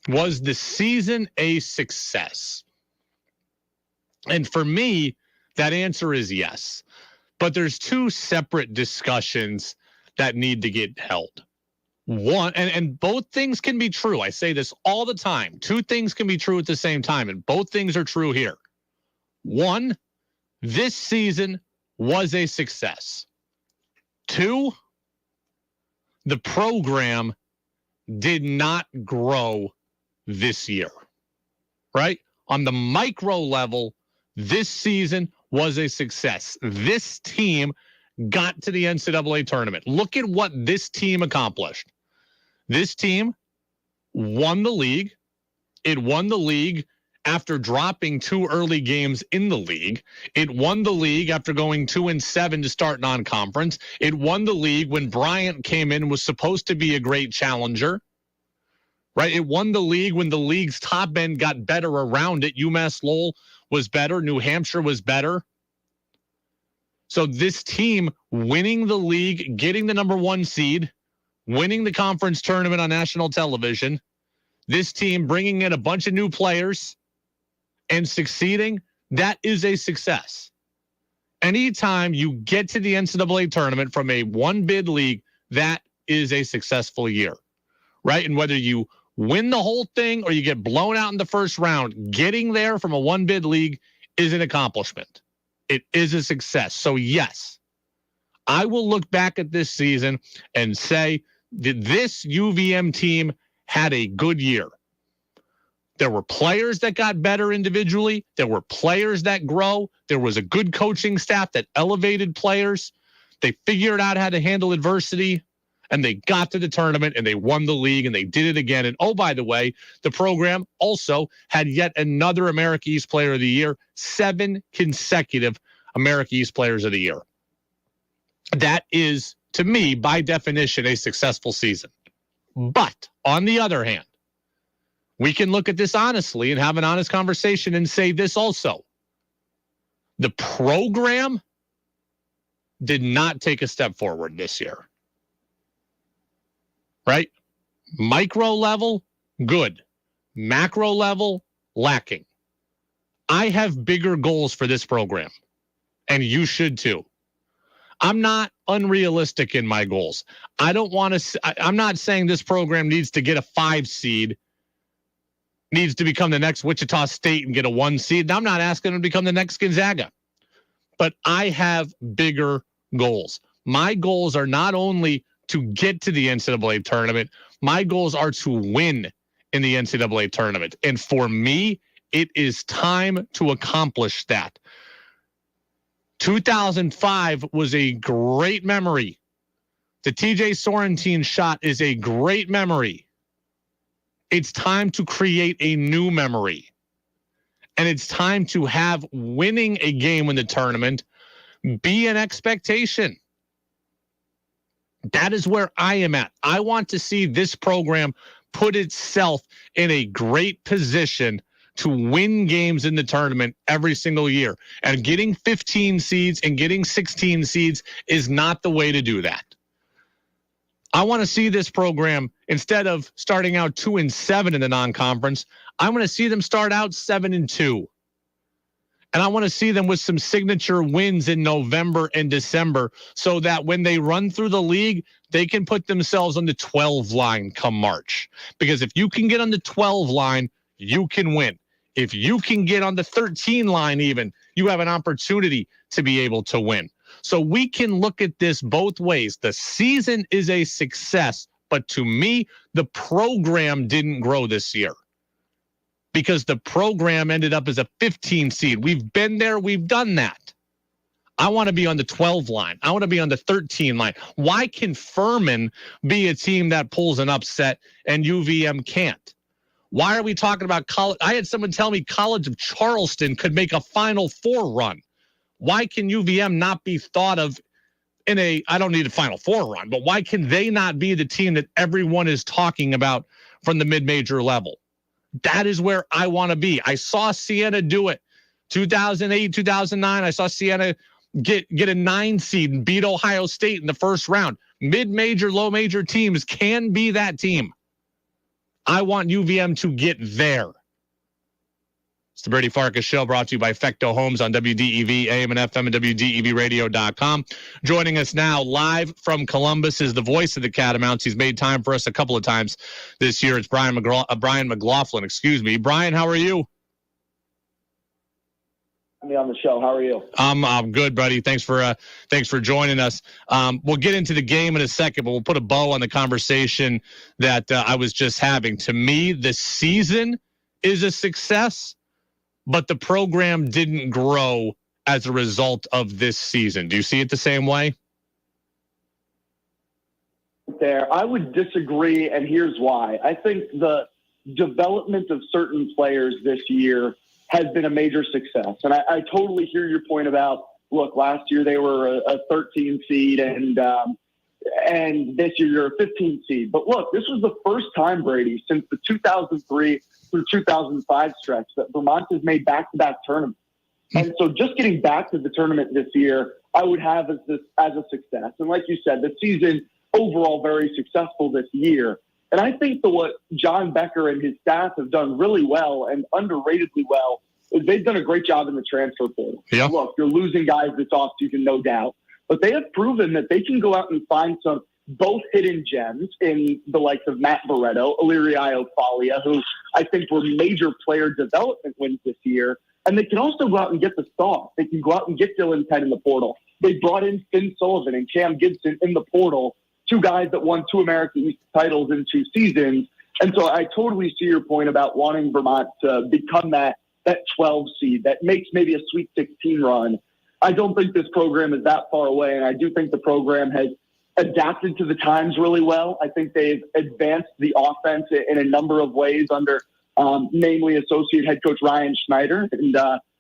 Was the season a success? And for me, that answer is yes. But there's 2 separate discussions that need to get held. One, and both things can be true. I say this all the time. 2 things can be true at the same time, and both things are true here. 1, this season was a success. 2, the program did not grow this year, right? On the micro level, this season was a success. This team got to the NCAA tournament. Look at what this team accomplished. This team won the league. It won the league after dropping 2 early games in the league. It won the league after going 2-7 to start non-conference. It won the league when Bryant came in and was supposed to be a great challenger. Right? It won the league when the league's top end got better around it. UMass Lowell was better. New Hampshire was better. So this team winning the league, getting the number 1 seed, winning the conference tournament on national television, this team bringing in a bunch of new players and succeeding, that is a success. Anytime you get to the NCAA tournament from a 1-bid league, that is a successful year, right? And whether you win the whole thing or you get blown out in the first round, getting there from a 1-bid league is an accomplishment. It is a success. So yes, I will look back at this season and say that this UVM team had a good year. There were players that got better individually. There were players that grow. There was a good coaching staff that elevated players. They figured out how to handle adversity, and they got to the tournament, and they won the league, and they did it again. And oh, by the way, the program also had yet another America East Player of the Year, 7 consecutive America East Players of the Year. That is, to me, by definition, a successful season. But on the other hand, we can look at this honestly and have an honest conversation and say this also. The program did not take a step forward this year. Right? Micro level, good. Macro level, lacking. I have bigger goals for this program, and you should too. I'm not unrealistic in my goals. I'm not saying this program needs to get a 5 seed, needs to become the next Wichita State and get a 1 seed. I'm not asking them to become the next Gonzaga. But I have bigger goals. My goals are not only to get to the NCAA tournament, my goals are to win in the NCAA tournament. And for me, it is time to accomplish that. 2005 was a great memory. The TJ Sorrentine shot is a great memory. It's time to create a new memory. And it's time to have winning a game in the tournament be an expectation. That is where I am at. I want to see this program put itself in a great position to win games in the tournament every single year. And getting 15 seeds and getting 16 seeds is not the way to do that. I want to see this program, instead of starting out 2-7 in the non-conference, I want to see them start out 7-2. And I want to see them with some signature wins in November and December so that when they run through the league, they can put themselves on the 12 line come March. Because if you can get on the 12 line, you can win. If you can get on the 13 line even, you have an opportunity to be able to win. So we can look at this both ways. The season is a success, but to me, the program didn't grow this year because the program ended up as a 15 seed. We've been there. We've done that. I want to be on the 12 line. I want to be on the 13 line. Why can Furman be a team that pulls an upset and UVM can't? Why are we talking about college? I had someone tell me College of Charleston could make a Final Four run. Why can UVM not be thought of in I don't need a Final Four run, but why can they not be the team that everyone is talking about from the mid-major level? That is where I want to be. I saw Siena do it. 2008, 2009, I saw Siena get a 9 seed and beat Ohio State in the first round. Mid-major, low-major teams can be that team. I want UVM to get there. It's the Brady Farkas Show, brought to you by Fecto Homes on WDEV, AM and FM, and WDEVradio.com. Joining us now live from Columbus is the voice of the Catamounts. He's made time for us a couple of times this year. It's Brian McLaughlin. Brian, how are you? Me on the show. How are you? I'm good, buddy. Thanks for joining us. We'll get into the game in a second, but we'll put a bow on the conversation that I was just having. To me, the season is a success, but the program didn't grow as a result of this season. Do you see it the same way? I would disagree, and here's why. I think the development of certain players this year has been a major success. And I totally hear your point about, look, last year they were a 13 seed and this year you're a 15 seed. But look, this was the first time, Brady, since the 2003 through 2005 stretch that Vermont has made back-to-back tournaments. And so just getting back to the tournament this year, I would have as a success. And like you said, the season overall very successful this year. And I think that what John Becker and his staff have done really well and underratedly well is they've done a great job in the transfer portal. Yeah. Look, you're losing guys this offseason, no doubt. But they have proven that they can go out and find some both hidden gems in the likes of Matt Barretto, Iliri Iofalia, who I think were major player development wins this year. And they can also go out and get the stars. They can go out and get Dylan Penn in the portal. They brought in Finn Sullivan and Cam Gibson in the portal, two guys that won 2 American East titles in 2 seasons. And so I totally see your point about wanting Vermont to become that 12 seed that makes maybe a Sweet 16 run. I don't think this program is that far away, and I do think the program has adapted to the times really well. I think they've advanced the offense in a number of ways under namely associate head coach Ryan Schneider. And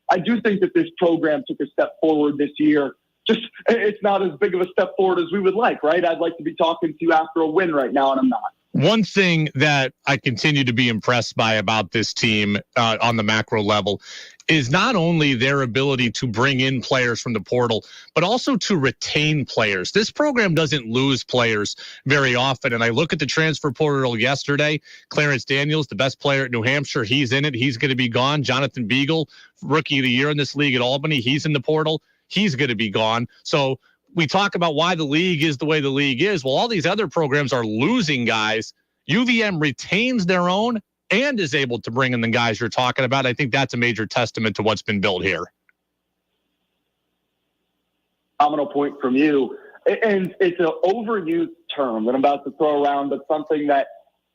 I do think that this program took a step forward this year. Just it's not as big of a step forward as we would like, right? I'd like to be talking to you after a win right now, and I'm not. One thing that I continue to be impressed by about this team on the macro level is not only their ability to bring in players from the portal, but also to retain players. This program doesn't lose players very often. And I look at the transfer portal yesterday, Clarence Daniels, the best player at New Hampshire, he's in it. He's going to be gone. Jonathan Beagle, rookie of the year in this league at Albany, he's in the portal. He's going to be gone. So we talk about why the league is the way the league is. Well, all these other programs are losing guys. UVM retains their own and is able to bring in the guys you're talking about. I think that's a major testament to what's been built here. Phenomenal point from you. And it's an overused term that I'm about to throw around, but something that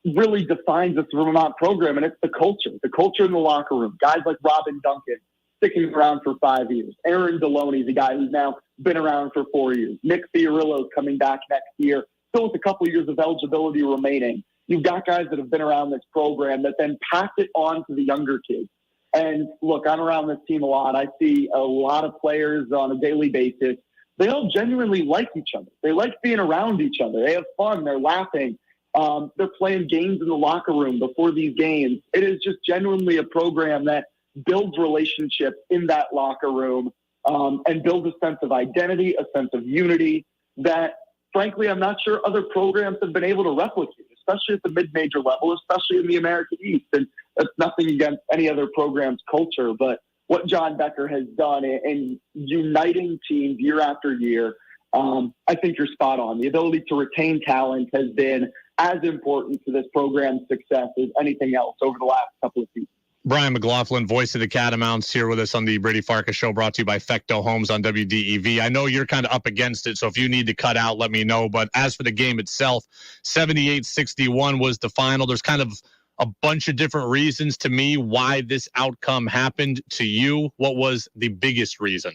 really defines the Vermont program, and it's the culture in the locker room. Guys like Robin Duncan, sticking around for 5 years. Aaron Deloney, the guy who's now been around for 4 years. Nick Fiorillo's coming back next year, still with a couple of years of eligibility remaining. You've got guys that have been around this program that then pass it on to the younger kids. And look, I'm around this team a lot. I see a lot of players on a daily basis. They all genuinely like each other. They like being around each other. They have fun. They're laughing. They're playing games in the locker room before these games. It is just genuinely a program that builds relationships in that locker room and builds a sense of identity, a sense of unity that, frankly, I'm not sure other programs have been able to replicate, especially at the mid-major level, especially in the American East. And that's nothing against any other program's culture, but what John Becker has done in uniting teams year after year, I think you're spot on. The ability to retain talent has been as important to this program's success as anything else over the last couple of seasons. Brian McLaughlin, voice of the Catamounts, here with us on the Brady Farkas Show, brought to you by Fecto Homes on WDEV. I know you're kind of up against it, so if you need to cut out, let me know. But as for the game itself, 78-61 was the final. There's kind of a bunch of different reasons to me why this outcome happened. To you, what was the biggest reason?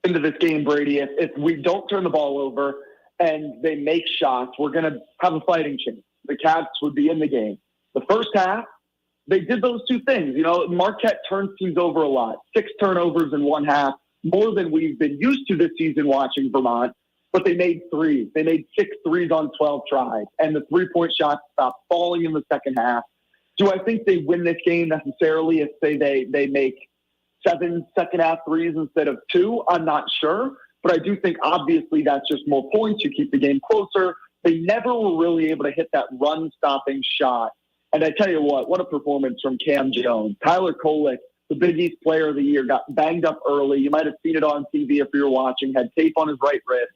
Into this game, Brady, if we don't turn the ball over and they make shots, we're going to have a fighting chance. The Cats would be in the game. The first half, they did those two things. You know, Marquette turns teams over a lot. 6 turnovers in one half, more than we've been used to this season watching Vermont. But they made threes. They made 6 threes on 12 tries. And the three-point shots stopped falling in the second half. Do I think they win this game necessarily if, say, they make 7 second-half threes instead of 2? I'm not sure. But I do think, obviously, that's just more points. You keep the game closer. They never were really able to hit that run-stopping shot. And I tell you what a performance from Cam Jones. Tyler Kolek, the Big East Player of the Year, got banged up early. You might have seen it on TV if you were watching, had tape on his right wrist.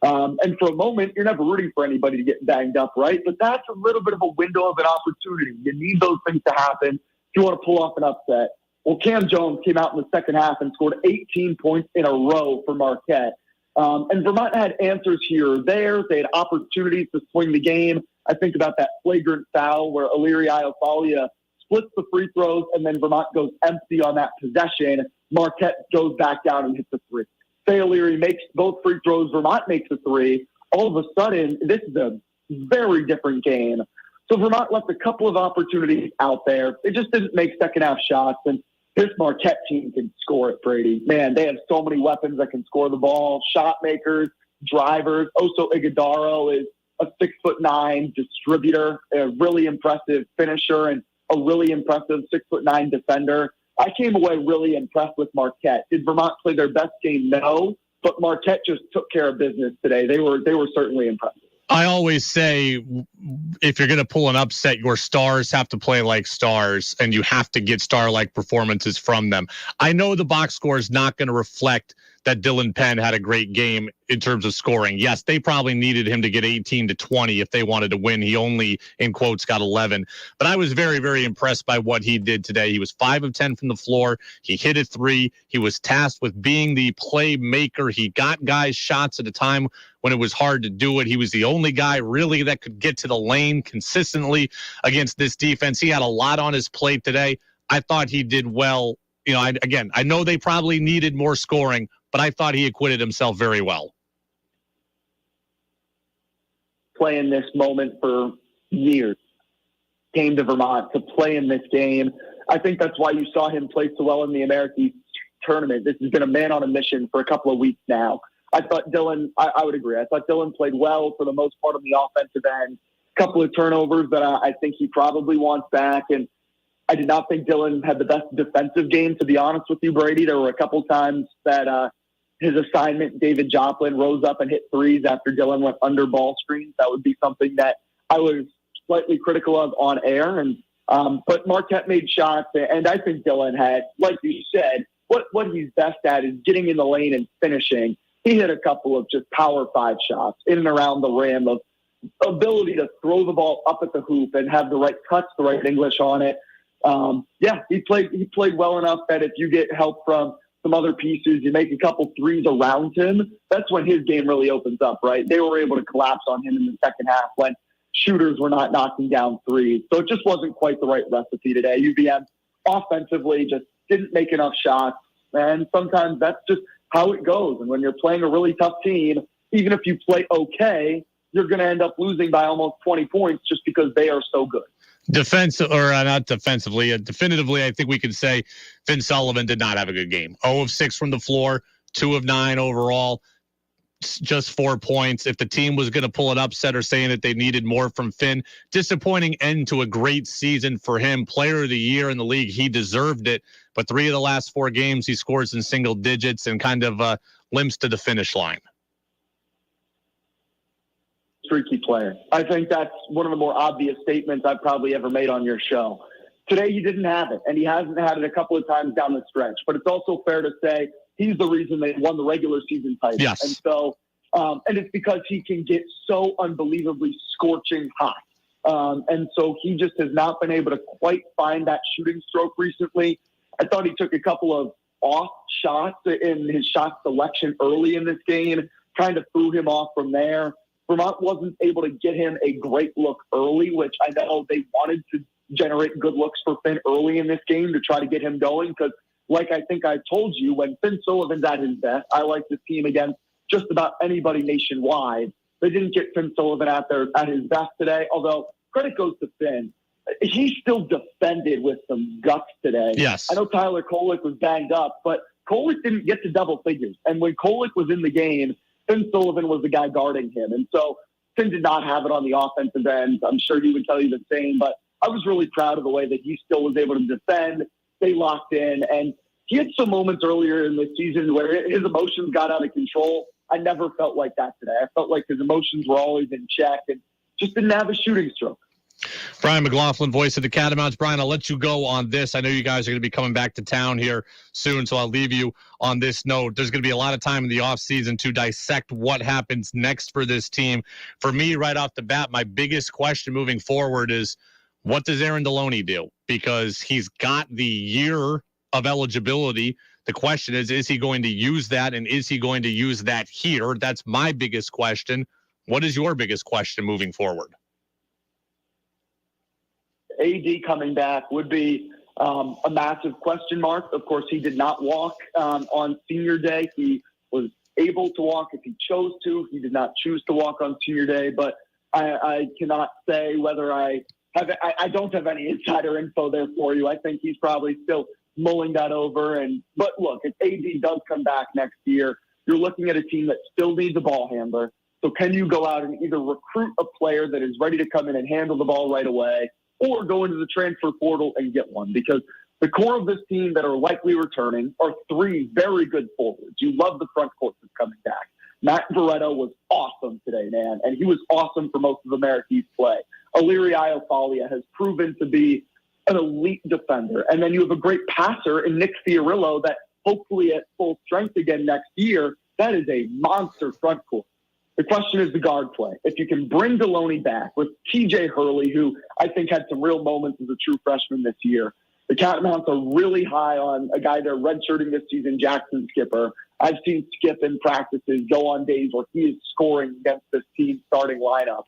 And for a moment, you're never rooting for anybody to get banged up, right? But that's a little bit of a window of an opportunity. You need those things to happen if you want to pull off an upset. Well, Cam Jones came out in the second half and scored 18 points in a row for Marquette. And Vermont had answers here or there. They had opportunities to swing the game. I think about that flagrant foul where Iliri Iofalia splits the free throws and then Vermont goes empty on that possession. Marquette goes back down and hits the three. Say Iliri makes both free throws, Vermont makes a three. All of a sudden, this is a very different game. So Vermont left a couple of opportunities out there. They just didn't make second half shots. And this Marquette team can score it, Brady. Man, they have so many weapons that can score the ball. Shot makers, drivers. Oso Iguodaro is a 6'9" distributor, a really impressive finisher, and a really impressive 6'9" defender. I came away really impressed with Marquette. Did Vermont play their best game? No. But Marquette just took care of business today. They were certainly impressive. I always say if you're going to pull an upset, your stars have to play like stars, and you have to get star-like performances from them. I know the box score is not going to reflect that Dylan Penn had a great game in terms of scoring. Yes, they probably needed him to get 18 to 20 if they wanted to win. He only, in quotes, got 11. But I was very, very impressed by what he did today. He was 5 of 10 from the floor. He hit a 3. He was tasked with being the playmaker. He got guys shots at a time when it was hard to do it. He was the only guy really that could get to the lane consistently against this defense. He had a lot on his plate today. I thought he did well. You know, I know they probably needed more scoring, but I thought he acquitted himself very well. Playing this moment for years. Came to Vermont to play in this game. I think that's why you saw him play so well in the American East tournament. This has been a man on a mission for a couple of weeks now. I thought Dylan, I would agree. I thought Dylan played well for the most part on the offensive end. A couple of turnovers that I think he probably wants back. And I did not think Dylan had the best defensive game, to be honest with you, Brady. There were a couple times that his assignment, David Joplin, rose up and hit threes after Dylan went under ball screens. That would be something that I was slightly critical of on air. And but Marquette made shots, and I think Dylan had, like you said, what he's best at is getting in the lane and finishing. He hit a couple of just power 5 shots in and around the rim, of ability to throw the ball up at the hoop and have the right touch, the right English on it. He played well enough that if you get help from some other pieces, you make a couple threes around him, that's when his game really opens up, right? They were able to collapse on him in the second half when shooters were not knocking down threes. So it just wasn't quite the right recipe today. UVM offensively just didn't make enough shots. And sometimes that's just how it goes. And when you're playing a really tough team, even if you play okay, you're going to end up losing by almost 20 points just because they are so good. Not defensively, definitively, I think we can say Finn Sullivan did not have a good game. 0 of 6 from the floor, 2 of 9 overall, just 4 points. If the team was going to pull an upset or saying that they needed more from Finn, disappointing end to a great season for him. Player of the year in the league, he deserved it. But 3 of the last 4 games, he scores in single digits and kind of limps to the finish line. Streaky player. I think that's one of the more obvious statements I've probably ever made on your show. Today he didn't have it, and he hasn't had it a couple of times down the stretch. But it's also fair to say he's the reason they won the regular season title. Yes. And so, and it's because he can get so unbelievably scorching hot. And so he just has not been able to quite find that shooting stroke recently. I thought he took a couple of off shots in his shot selection early in this game, kind of threw him off from there. Vermont wasn't able to get him a great look early, which I know they wanted to generate good looks for Finn early in this game to try to get him going. Because like I think I told you, when Finn Sullivan's at his best, I like this team against just about anybody nationwide. They didn't get Finn Sullivan at his best today, although credit goes to Finn. He still defended with some guts today. Yes. I know Tyler Kolek was banged up, but Kolek didn't get to double figures. And when Kolek was in the game, Finn Sullivan was the guy guarding him. And so Finn did not have it on the offensive end. I'm sure he would tell you the same, but I was really proud of the way that he still was able to defend, stay locked in. And he had some moments earlier in the season where his emotions got out of control. I never felt like that today. I felt like his emotions were always in check and just didn't have a shooting stroke. Brian McLaughlin, voice of the Catamounts. Brian, I'll let you go on this. I know you guys are going to be coming back to town here soon, so I'll leave you on this note. There's going to be a lot of time in the offseason to dissect what happens next for this team. For me, right off the bat, my biggest question moving forward is, what does Aaron Deloney do? Because he's got the year of eligibility. The question is he going to use that, and is he going to use that here? That's my biggest question. What is your biggest question moving forward? AD coming back would be a massive question mark. Of course, he did not walk on senior day. He was able to walk if he chose to. He did not choose to walk on senior day, but I cannot say whether I don't have any insider info there for you. I think he's probably still mulling that over. But look, if AD does come back next year, you're looking at a team that still needs a ball handler. So can you go out and either recruit a player that is ready to come in and handle the ball right away, or go into the transfer portal and get one? Because the core of this team that are likely returning are 3 very good forwards. You love the front court that's coming back. Matt Barreto was awesome today, man, and he was awesome for most of America's play. Iliri Iofalia has proven to be an elite defender. And then you have a great passer in Nick Fiorillo that hopefully at full strength again next year. That is a monster front court. The question is the guard play. If you can bring Deloney back with TJ Hurley, who I think had some real moments as a true freshman this year, the Catamounts are really high on a guy they're redshirting this season, Jackson Skipper. I've seen Skip in practices go on days where he is scoring against this team's starting lineup.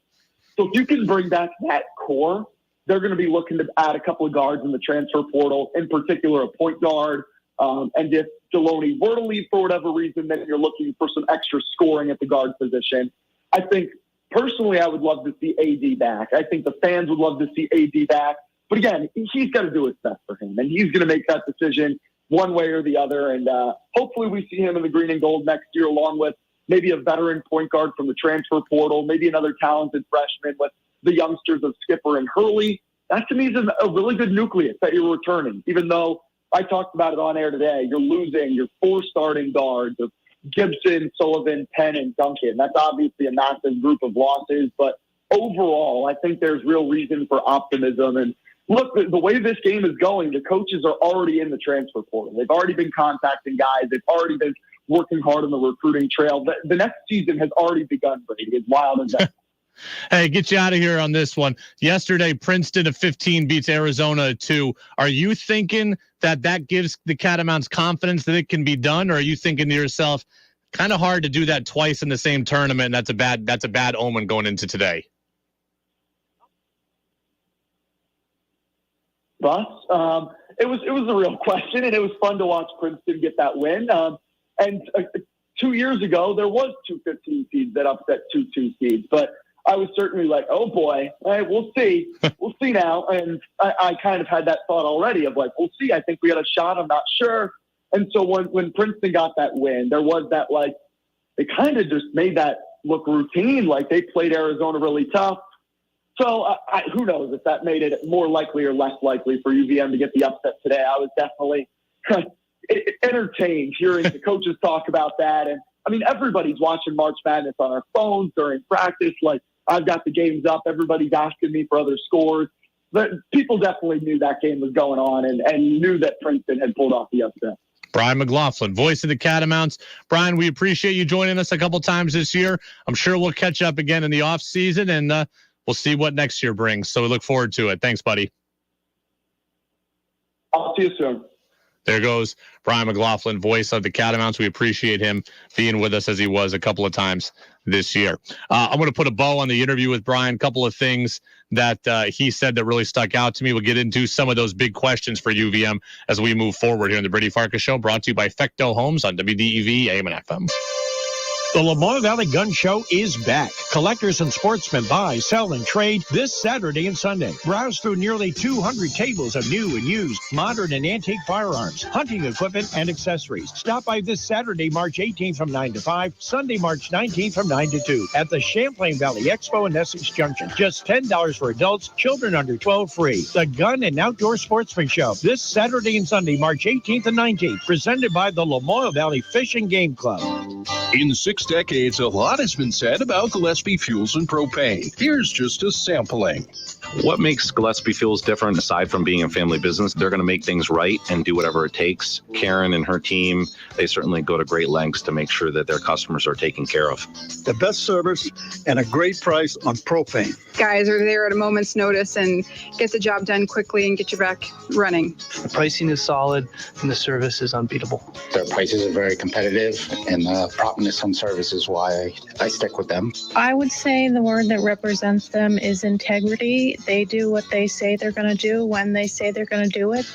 So if you can bring back that core, they're going to be looking to add a couple of guards in the transfer portal, in particular a point guard. And if Deloney were to leave for whatever reason, then you're looking for some extra scoring at the guard position. I think, personally, I would love to see AD back. I think the fans would love to see AD back. But again, he's got to do what's best for him. And he's going to make that decision one way or the other. And hopefully we see him in the green and gold next year, along with maybe a veteran point guard from the transfer portal, maybe another talented freshman with the youngsters of Skipper and Hurley. That, to me, is a really good nucleus that you're returning, even though I talked about it on air today. You're losing your 4 starting guards of Gibson, Sullivan, Penn, and Duncan. That's obviously a massive group of losses. But overall, I think there's real reason for optimism. And look, the way this game is going, the coaches are already in the transfer portal. They've already been contacting guys. They've already been working hard on the recruiting trail. The next season has already begun, Brady, as wild as that. Hey, get you out of here on this one. Yesterday, Princeton of 15 beats Arizona 2. Are you thinking that gives the Catamounts confidence that it can be done? Or are you thinking to yourself, kind of hard to do that twice in the same tournament, and that's a bad omen going into today? it was a real question, and it was fun to watch Princeton get that win. And 2 years ago, there was 2 15 seeds that upset 2 2 seeds, but I was certainly like, oh boy, all right, we'll see. We'll see now. And I kind of had that thought already of like, we'll see. I think we got a shot. I'm not sure. And so when Princeton got that win, there was that, like, they kind of just made that look routine. Like, they played Arizona really tough. So who knows if that made it more likely or less likely for UVM to get the upset today. I was definitely entertained hearing the coaches talk about that. And I mean, everybody's watching March Madness on our phones during practice. Like, I've got the games up. Everybody's asking me for other scores. But people definitely knew that game was going on and knew that Princeton had pulled off the upset. Brian McLaughlin, voice of the Catamounts. Brian, we appreciate you joining us a couple times this year. I'm sure we'll catch up again in the off season, and we'll see what next year brings. So we look forward to it. Thanks, buddy. I'll see you soon. There goes Brian McLaughlin, voice of the Catamounts. We appreciate him being with us as he was a couple of times this year. I'm going to put a bow on the interview with Brian. A couple of things that he said that really stuck out to me. We'll get into some of those big questions for UVM as we move forward here in the Brady Farkas Show, brought to you by Fecto Homes on WDEV AM and FM. The Lamar Valley Gun Show is back. Collectors and sportsmen buy, sell, and trade this Saturday and Sunday. Browse through nearly 200 tables of new and used, modern and antique firearms, hunting equipment, and accessories. Stop by this Saturday, March 18th from 9 to 5, Sunday, March 19th from 9 to 2 at the Champlain Valley Expo in Essex Junction. Just $10 for adults, children under 12 free. The Gun and Outdoor Sportsman Show this Saturday and Sunday, March 18th and 19th, presented by the Lamoille Valley Fish and Game Club. In 6 decades, a lot has been said about Gillespie Fuels and Propane. Here's just a sampling. What makes Gillespie Fuels different, aside from being a family business? They're going to make things right and do whatever it takes. Karen and her team, they certainly go to great lengths to make sure that their customers are taken care of. The best service and a great price on propane. Guys are there at a moment's notice and get the job done quickly and get you back running. The pricing is solid and the service is unbeatable. Their prices are very competitive and the promptness on service is why I stick with them. I would say the word that represents them is integrity. They do what they say they're going to do when they say they're going to do it.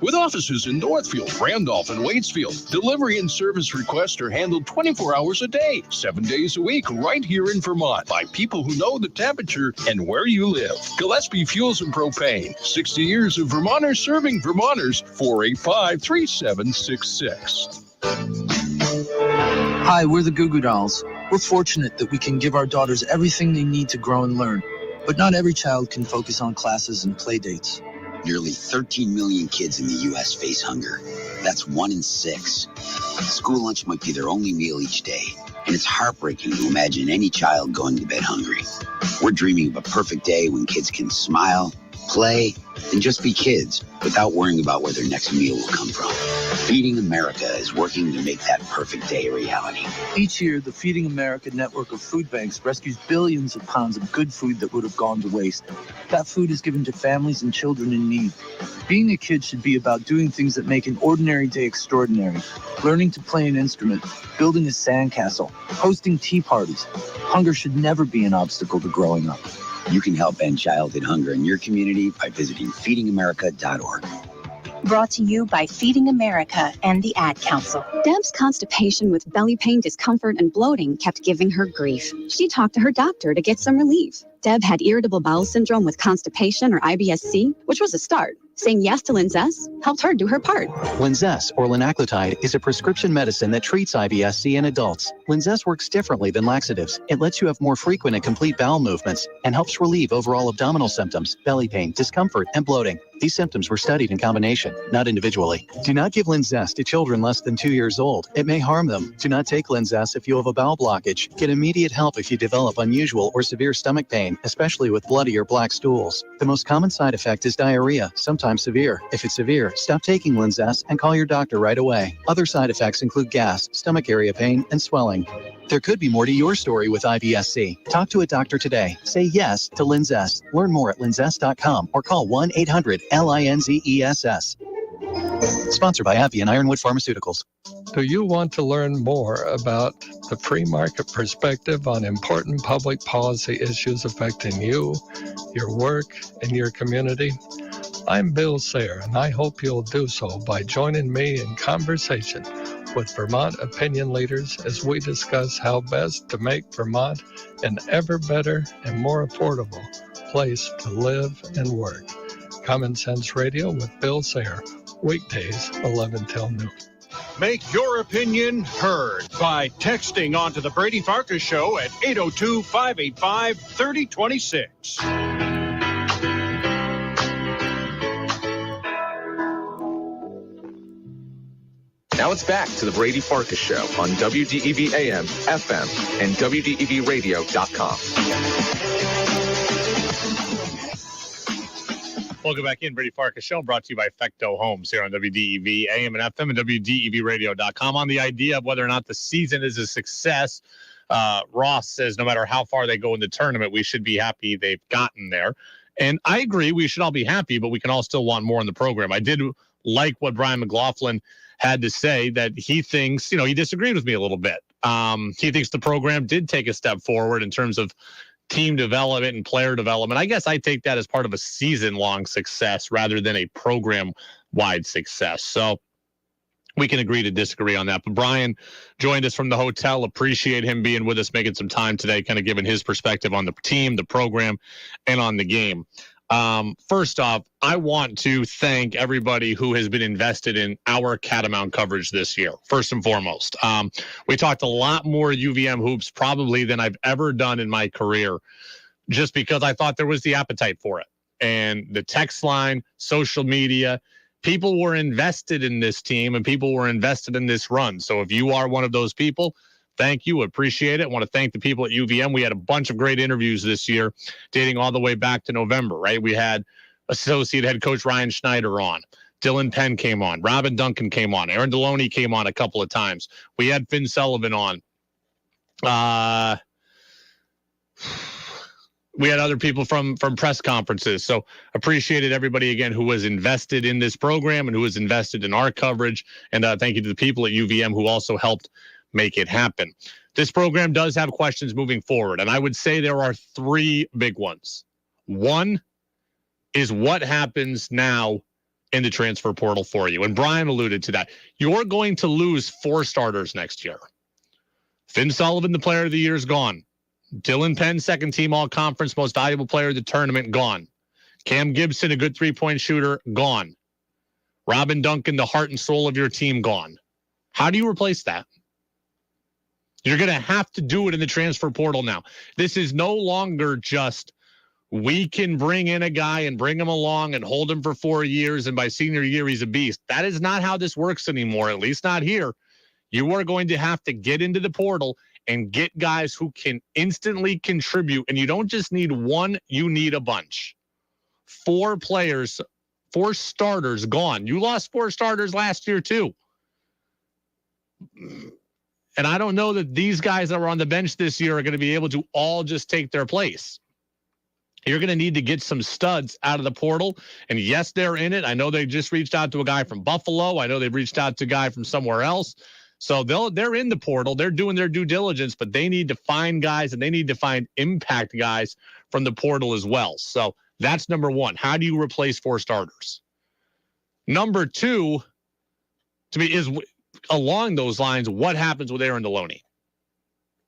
With offices in Northfield, Randolph, and Waitsfield, delivery and service requests are handled 24 hours a day, 7 days a week, right here in Vermont by people who know the temperature and where you live. Gillespie Fuels and Propane, 60 years of Vermonters serving Vermonters, 485-3766. Hi, we're the Goo Goo Dolls. We're fortunate that we can give our daughters everything they need to grow and learn. But not every child can focus on classes and play dates. Nearly 13 million kids in the U.S. face hunger. That's 1 in 6. School lunch might be their only meal each day, and it's heartbreaking to imagine any child going to bed hungry. We're dreaming of a perfect day when kids can smile, play, and just be kids without worrying about where their next meal will come from. Feeding America is working to make that perfect day a reality. Each year, the Feeding America network of food banks rescues billions of pounds of good food that would have gone to waste. That food is given to families and children in need. Being a kid should be about doing things that make an ordinary day extraordinary. Learning to play an instrument, building a sandcastle, hosting tea parties. Hunger should never be an obstacle to growing up. You can help end childhood hunger in your community by visiting feedingamerica.org. Brought to you by Feeding America and the Ad Council. Deb's constipation with belly pain, discomfort, and bloating kept giving her grief. She talked to her doctor to get some relief. Deb had irritable bowel syndrome with constipation or IBS-C, which was a start. Saying yes to Linzess helped her do her part. Linzess, or linaclotide, is a prescription medicine that treats IBS-C in adults. Linzess works differently than laxatives. It lets you have more frequent and complete bowel movements and helps relieve overall abdominal symptoms, belly pain, discomfort, and bloating. These symptoms were studied in combination, not individually. Do not give Linzess to children less than 2 years old. It may harm them. Do not take Linzess if you have a bowel blockage. Get immediate help if you develop unusual or severe stomach pain, especially with bloody or black stools. The most common side effect is diarrhea, sometimes severe. If it's severe, stop taking Linzess and call your doctor right away. Other side effects include gas, stomach area pain, and swelling. There could be more to your story with IBS-C. Talk to a doctor today. Say yes to Linzess. Learn more at linzess.com or call 1-800-LINZESS. Sponsored by AbbVie and Ironwood Pharmaceuticals. Do you want to learn more about the free market perspective on important public policy issues affecting you, your work, and your community? I'm Bill Sayre, and I hope you'll do so by joining me in conversation with Vermont opinion leaders as we discuss how best to make Vermont an ever better and more affordable place to live and work. Common Sense Radio with Bill Sayre, weekdays 11 till noon. Make your opinion heard by texting onto the Brady Farkas Show at 802-585-3026. Now it's back to the Brady Farkas Show on WDEV AM, FM, and WDEVradio.com. Welcome back in, Brady Farkas Show, brought to you by Fecto Homes here on WDEV AM and FM and WDEVradio.com. On the idea of whether or not the season is a success, Ross says no matter how far they go in the tournament, we should be happy they've gotten there. And I agree, we should all be happy, but we can all still want more in the program. I did like what Brian McLaughlin had to say, that he thinks, he disagreed with me a little bit. He thinks the program did take a step forward in terms of team development and player development. I guess I take that as part of a season-long success rather than a program-wide success. So we can agree to disagree on that. But Brian joined us from the hotel. Appreciate him being with us, making some time today, kind of giving his perspective on the team, the program, and on the game. First off, I want to thank everybody who has been invested in our Catamount coverage this year, first and foremost. We talked a lot more UVM hoops probably than I've ever done in my career, just because I thought there was the appetite for it. And the text line, social media, people were invested in this team and people were invested in this run. So if you are one of those people, thank you. Appreciate it. I want to thank the people at UVM. We had a bunch of great interviews this year, dating all the way back to November, right? We had associate head coach Ryan Schneider on. Dylan Penn came on. Robin Duncan came on. Aaron Deloney came on a couple of times. We had Finn Sullivan on. We had other people from press conferences. So appreciated everybody, again, who was invested in this program and who was invested in our coverage. And thank you to the people at UVM who also helped make it happen. This program does have questions moving forward, and I would say there are three big ones. One is what happens now in the transfer portal for you, and Brian alluded to that. You're going to lose 4 starters next year. Finn Sullivan, the player of the year, is gone. Dylan Penn, second team all-conference, most valuable player of the tournament, gone. Cam Gibson, a good three-point shooter, gone. Robin Duncan, the heart and soul of your team, gone. How do you replace that? You're going to have to do it in the transfer portal now. This is no longer just we can bring in a guy and bring him along and hold him for 4 years, and by senior year, he's a beast. That is not how this works anymore, at least not here. You are going to have to get into the portal and get guys who can instantly contribute, and you don't just need one, you need a bunch. 4 players, 4 starters gone. You lost 4 starters last year, too. And I don't know that these guys that were on the bench this year are going to be able to all just take their place. You're going to need to get some studs out of the portal. And yes, they're in it. I know they just reached out to a guy from Buffalo. I know they've reached out to a guy from somewhere else. So they're in the portal. They're doing their due diligence, but they need to find guys and they need to find impact guys from the portal as well. So that's number one. How do you replace 4 starters? Number 2, to me, is along those lines, what happens with Aaron Deloney?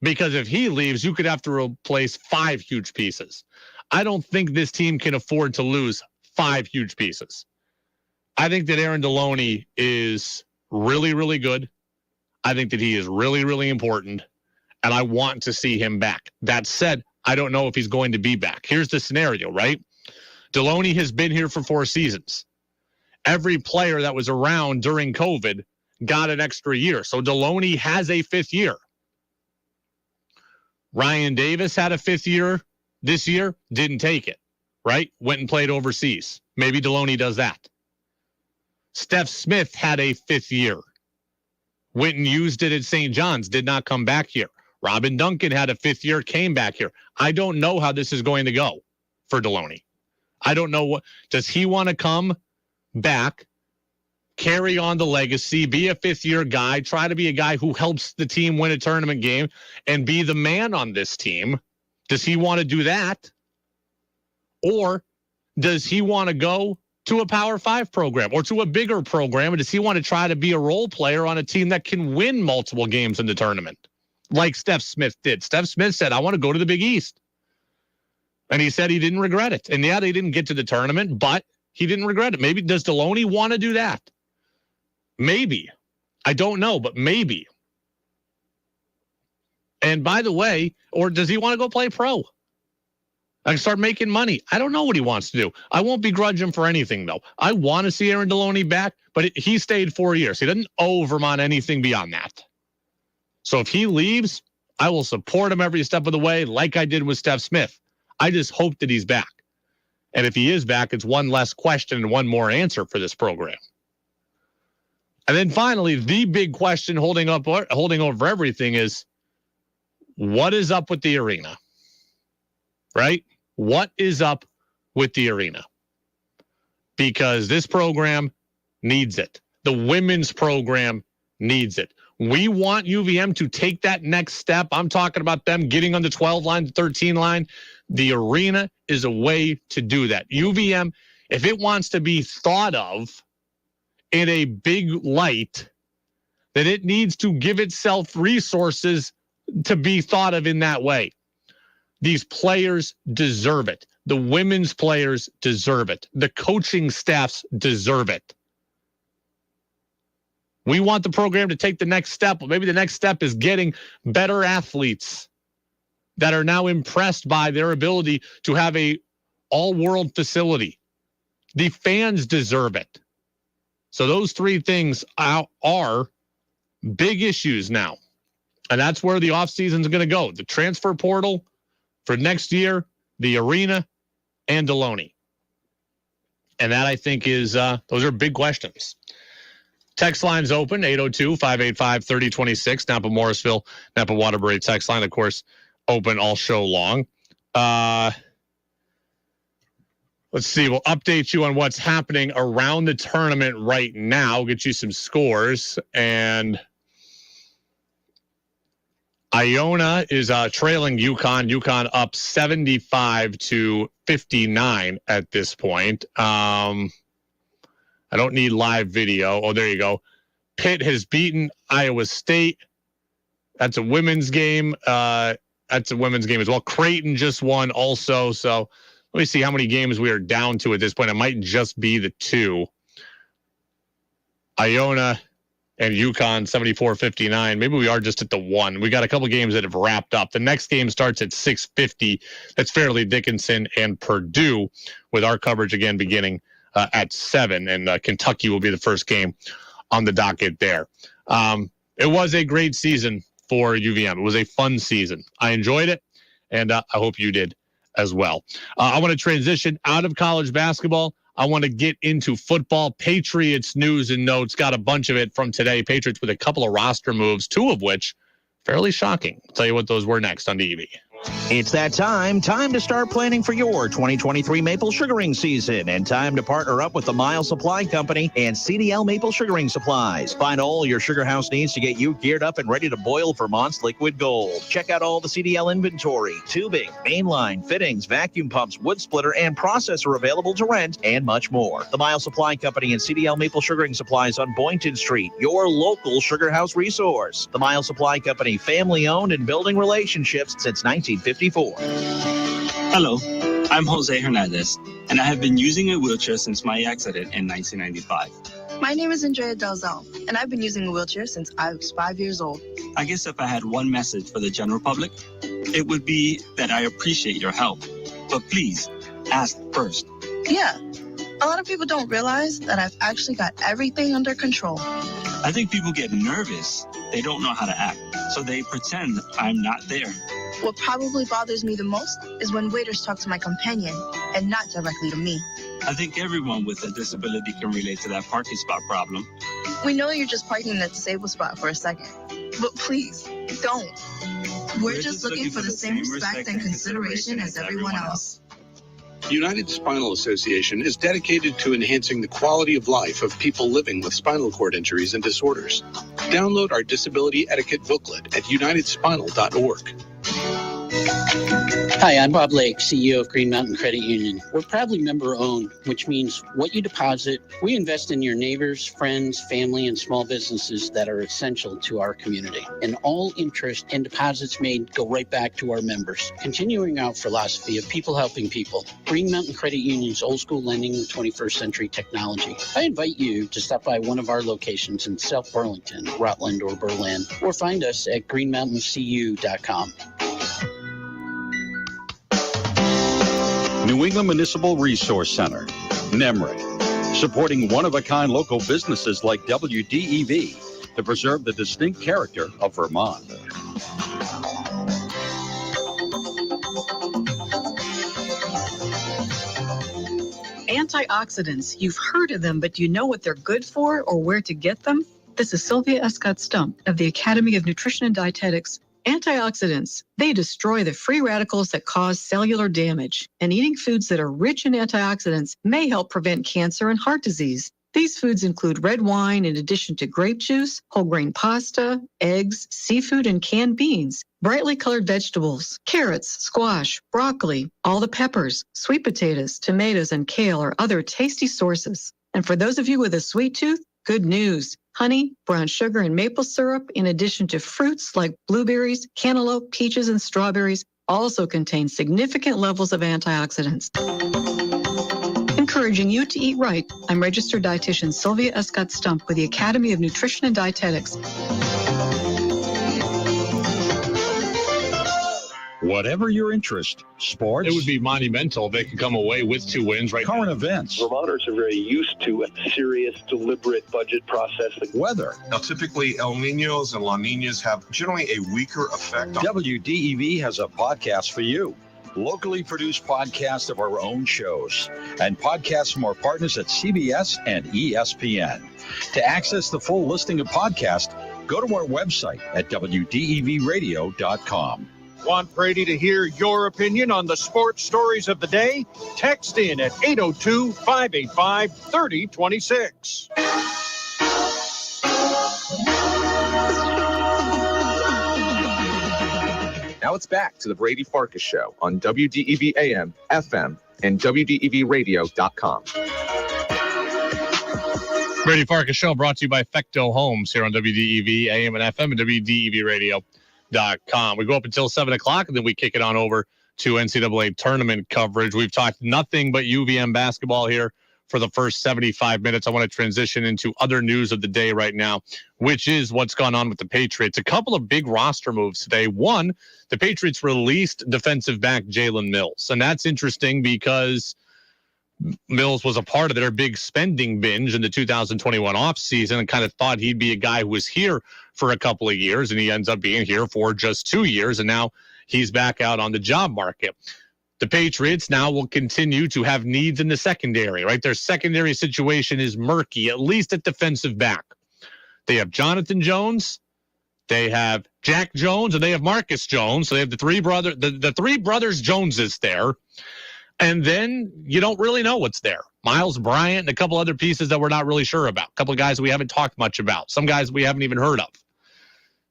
Because if he leaves, you could have to replace 5 huge pieces. I don't think this team can afford to lose 5 huge pieces. I think that Aaron Deloney is really, really good. I think that he is really, really important, and I want to see him back. That said, I don't know if he's going to be back. Here's the scenario, right? Deloney has been here for 4 seasons. Every player that was around during COVID got an extra year. So Deloney has a 5th year. Ryan Davis had a 5th year this year, didn't take it, right? Went and played overseas. Maybe Deloney does that. Steph Smith had a 5th year. Went and used it at St. John's, did not come back here. Robin Duncan had a 5th year, came back here. I don't know how this is going to go for Deloney. I don't know what, does he want to come back, carry on the legacy, be a 5th year guy, try to be a guy who helps the team win a tournament game and be the man on this team? Does he want to do that? Or does he want to go to a Power 5 program or to a bigger program? And does he want to try to be a role player on a team that can win multiple games in the tournament, like Steph Smith did? Steph Smith said, I want to go to the Big East. And he said he didn't regret it. And yeah, they didn't get to the tournament, but he didn't regret it. Maybe, does Deloney want to do that? Maybe. I don't know, but maybe. And by the way, or does he want to go play pro? I can start making money. I don't know what he wants to do. I won't begrudge him for anything, though. I want to see Aaron Deloney back, but he stayed 4 years. He doesn't owe Vermont anything beyond that. So if he leaves, I will support him every step of the way, like I did with Steph Smith. I just hope that he's back. And if he is back, it's one less question and one more answer for this program. And then finally, the big question holding over everything is, what is up with the arena? Right? What is up with the arena? Because this program needs it. The women's program needs it. We want UVM to take that next step. I'm talking about them getting on the 12 line, the 13 line. The arena is a way to do that. UVM, if it wants to be thought of in a big light, then it needs to give itself resources to be thought of in that way. These players deserve it. The women's players deserve it. The coaching staffs deserve it. We want the program to take the next step. Well, maybe the next step is getting better athletes that are now impressed by their ability to have a all-world facility. The fans deserve it. So those three things are big issues now. And that's where the offseason is going to go. The transfer portal for next year, the arena, and Deloney. And that, I think, is those are big questions. Text line's open, 802-585-3026. Napa Morrisville, Napa Waterbury text line, of course, open all show long. Let's see. We'll update you on what's happening around the tournament right now. Get you some scores. And Iona is trailing UConn. UConn up 75-59 at this point. I don't need live video. Oh, there you go. Pitt has beaten Iowa State. That's a women's game. That's a women's game as well. Creighton just won also. So let me see how many games we are down to at this point. It might just be the two. Iona and UConn 74-59. Maybe we are just at the one. We got a couple games that have wrapped up. The next game starts at 6:50. That's Fairleigh Dickinson and Purdue, with our coverage again beginning at 7. And Kentucky will be the first game on the docket there. It was a great season for UVM. It was a fun season. I enjoyed it, and I hope you did as well. I want to transition out of college basketball. I want to get into football. Patriots news and notes. Got a bunch of it from today. Patriots with a couple of roster moves, two of which fairly shocking. I'll tell you what those were next on DEV. It's that time to start planning for your 2023 maple sugaring season, and time to partner up with the Miles Supply Company and CDL Maple Sugaring Supplies. Find all your sugar house needs to get you geared up and ready to boil Vermont's liquid gold. Check out all the CDL inventory, tubing, mainline, fittings, vacuum pumps, wood splitter, and processor available to rent, and much more. The Miles Supply Company and CDL Maple Sugaring Supplies on Boynton Street, your local sugar house resource. The Miles Supply Company, family owned and building relationships since 1954. Hello, I'm Jose Hernandez, and I have been using a wheelchair since my accident in 1995. My name is Andrea Dalzell, and I've been using a wheelchair since I was 5 years old. I guess if I had one message for the general public, it would be that I appreciate your help. But please, ask first. Yeah, a lot of people don't realize that I've actually got everything under control. I think people get nervous. They don't know how to act, so they pretend I'm not there. What probably bothers me the most is when waiters talk to my companion and not directly to me. I think everyone with a disability can relate to that parking spot problem. We know you're just parking in that disabled spot for a second, but please, don't. We're just looking for the same respect and consideration as everyone else. United Spinal Association is dedicated to enhancing the quality of life of people living with spinal cord injuries and disorders. Download our disability etiquette booklet at unitedspinal.org. Hi, I'm Bob Lake, CEO of Green Mountain Credit Union. We're proudly member-owned, which means what you deposit, we invest in your neighbors, friends, family, and small businesses that are essential to our community. And all interest and deposits made go right back to our members, continuing our philosophy of people helping people. Green Mountain Credit Union's old school lending with 21st century technology. I invite you to stop by one of our locations in South Burlington, Rutland, or Berlin, or find us at greenmountaincu.com. New England Municipal Resource Center, NEMRIC, supporting one-of-a-kind local businesses like WDEV to preserve the distinct character of Vermont. Antioxidants. You've heard of them, but do you know what they're good for or where to get them? This is Sylvia Escott Stump of the Academy of Nutrition and Dietetics. Antioxidants, they destroy the free radicals that cause cellular damage, and eating foods that are rich in antioxidants may help prevent cancer and heart disease. These foods include red wine in addition to grape juice, whole grain pasta, eggs, seafood, and canned beans, brightly colored vegetables, carrots, squash, broccoli, all the peppers, sweet potatoes, tomatoes, and kale are other tasty sources. And for those of you with a sweet tooth, good news. Honey, brown sugar, and maple syrup, in addition to fruits like blueberries, cantaloupe, peaches, and strawberries, also contain significant levels of antioxidants. Encouraging you to eat right, I'm registered dietitian Sylvia Escott Stump with the Academy of Nutrition and Dietetics. Whatever your interest, sports. It would be monumental if they could come away with 2 wins, right? Current events. Vermonters are very used to a serious, deliberate budget process. Weather. Now, typically, El Niños and La Niñas have generally a weaker effect. WDEV has a podcast for you. Locally produced podcasts of our own shows and podcasts from our partners at CBS and ESPN. To access the full listing of podcasts, go to our website at WDEVradio.com. Want Brady to hear your opinion on the sports stories of the day? Text in at 802-585-3026. Now it's back to the Brady Farkas Show on WDEV AM, FM, and WDEVradio.com. Brady Farkas Show brought to you by Fecto Homes here on WDEV AM and FM and WDEVradio.com. We go up until 7 o'clock, and then we kick it on over to NCAA tournament coverage. We've talked nothing but UVM basketball here for the first 75 minutes. I want to transition into other news of the day right now, which is what's gone on with the Patriots. A couple of big roster moves today. One, the Patriots released defensive back Jalen Mills, and that's interesting because Mills was a part of their big spending binge in the 2021 offseason and kind of thought he'd be a guy who was here for a couple of years, and he ends up being here for just 2 years, and now he's back out on the job market. The Patriots now will continue to have needs in the secondary, right? Their secondary situation is murky, at least at defensive back. They have Jonathan Jones, they have Jack Jones, and they have Marcus Jones. So they have the three brothers Joneses there. And then you don't really know what's there. Miles Bryant and a couple other pieces that we're not really sure about. A couple of guys we haven't talked much about. Some guys we haven't even heard of.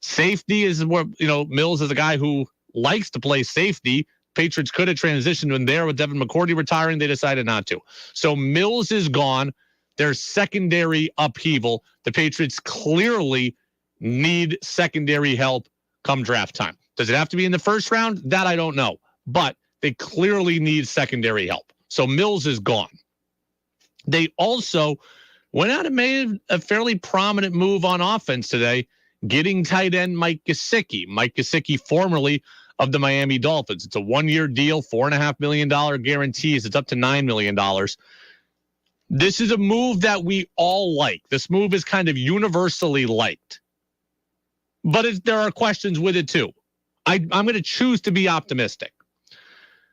Safety is where, Mills is a guy who likes to play safety. Patriots could have transitioned in there with Devin McCourty retiring. They decided not to. So Mills is gone. There's secondary upheaval. The Patriots clearly need secondary help come draft time. Does it have to be in the first round? That I don't know. But they clearly need secondary help. So Mills is gone. They also went out and made a fairly prominent move on offense today, getting tight end Mike Gesicki. Mike Gesicki, formerly of the Miami Dolphins. It's a 1-year deal, $4.5 million guarantees. It's up to $9 million. This is a move that we all like. This move is kind of universally liked. But there are questions with it too. I'm going to choose to be optimistic.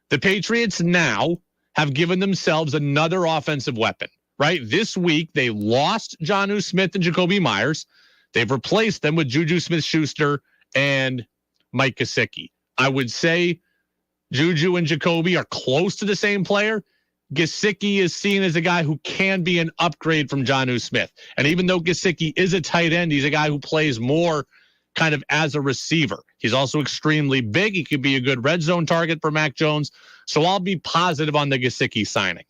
The Patriots now have given themselves another offensive weapon, right? This week, they lost Jonnu Smith and Jacoby Myers. They've replaced them with Juju Smith-Schuster and Mike Gesicki. I would say Juju and Jacoby are close to the same player. Gesicki is seen as a guy who can be an upgrade from Jonnu Smith. And even though Gesicki is a tight end, he's a guy who plays more kind of as a receiver. He's also extremely big. He could be a good red zone target for Mac Jones. So I'll be positive on the Gesicki signing.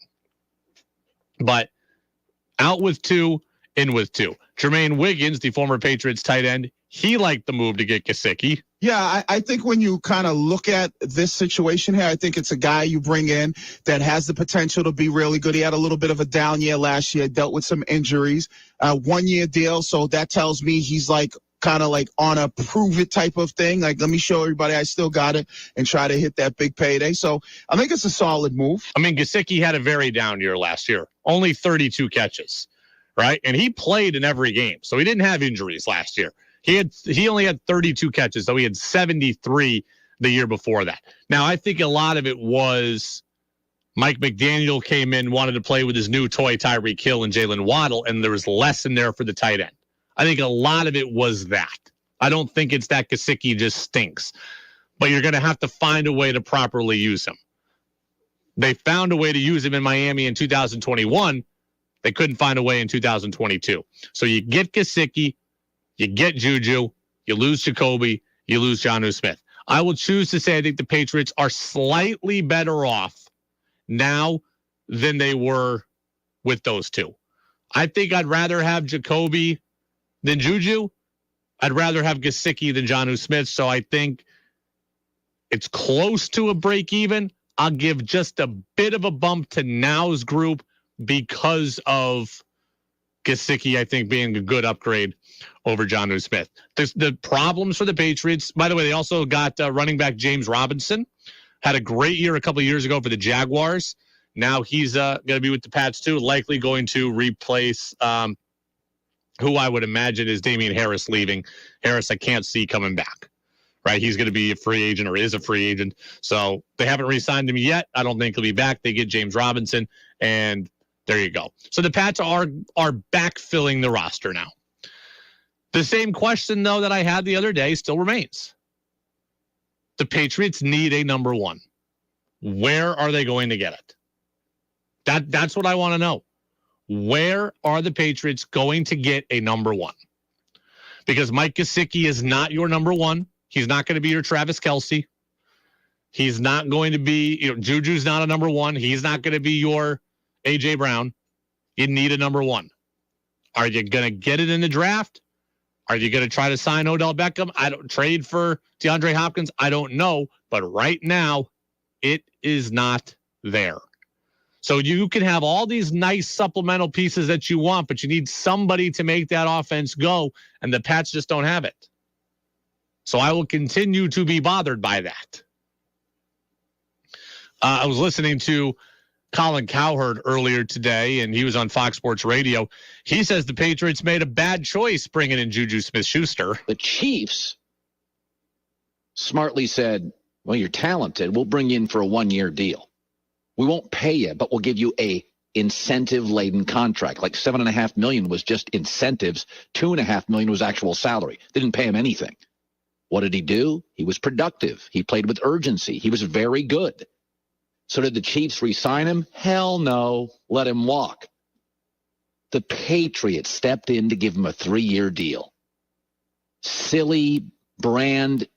But out with 2, in with 2. Jermaine Wiggins, the former Patriots tight end, he liked the move to get Gesicki. Yeah, I think when you kind of look at this situation here, I think it's a guy you bring in that has the potential to be really good. He had a little bit of a down year last year, dealt with some injuries, 1-year deal. So that tells me he's like kind of like on a prove it type of thing. Like, let me show everybody I still got it and try to hit that big payday. So I think it's a solid move. I mean, Gesicki had a very down year last year, only 32 catches, right? And he played in every game. So he didn't have injuries last year. He only had 32 catches, though he had 73 the year before that. Now, I think a lot of it was Mike McDaniel came in, wanted to play with his new toy Tyreek Hill and Jalen Waddle, and there was less in there for the tight end. I think a lot of it was that. I don't think it's that Gesicki just stinks. But you're going to have to find a way to properly use him. They found a way to use him in Miami in 2021. They couldn't find a way in 2022. So you get Gesicki, you get Juju, you lose Jacoby, you lose Jonnu Smith. I will choose to say I think the Patriots are slightly better off now than they were with those two. I think I'd rather have Jacoby than Juju. I'd rather have Gesicki than Jonnu Smith. So I think it's close to a break even. I'll give just a bit of a bump to now's group because of Gesicki, I think, being a good upgrade over Jonnu Smith. The problems for the Patriots, by the way, they also got running back James Robinson. Had a great year a couple of years ago for the Jaguars. Now he's going to be with the Pats too, likely going to replace who I would imagine is Damian Harris leaving. Harris I can't see coming back. Right, he's going to be a free agent or is a free agent. So they haven't re-signed him yet. I don't think he'll be back. They get James Robinson, and there you go. So the Pats are backfilling the roster now. The same question, though, that I had the other day still remains. The Patriots need a number one. Where are they going to get it? That's what I want to know. Where are the Patriots going to get a number one? Because Mike Gesicki is not your number one. He's not going to be your Travis Kelce. He's not going to be, Juju's not a number one. He's not going to be your A.J. Brown. You need a number one. Are you going to get it in the draft? Are you going to try to sign Odell Beckham? I don't trade for DeAndre Hopkins. I don't know. But right now, it is not there. So you can have all these nice supplemental pieces that you want, but you need somebody to make that offense go, and the Pats just don't have it. So I will continue to be bothered by that. I was listening to Colin Cowherd earlier today, and he was on Fox Sports Radio. He says the Patriots made a bad choice bringing in Juju Smith-Schuster. The Chiefs smartly said, well, you're talented. We'll bring you in for a 1-year deal. We won't pay you, but we'll give you a incentive-laden contract. Like $7.5 million was just incentives. $2.5 million was actual salary. They didn't pay him anything. What did he do? He was productive. He played with urgency. He was very good. So did the Chiefs re-sign him? Hell no. Let him walk. The Patriots stepped in to give him a 3-year deal. Silly, brand,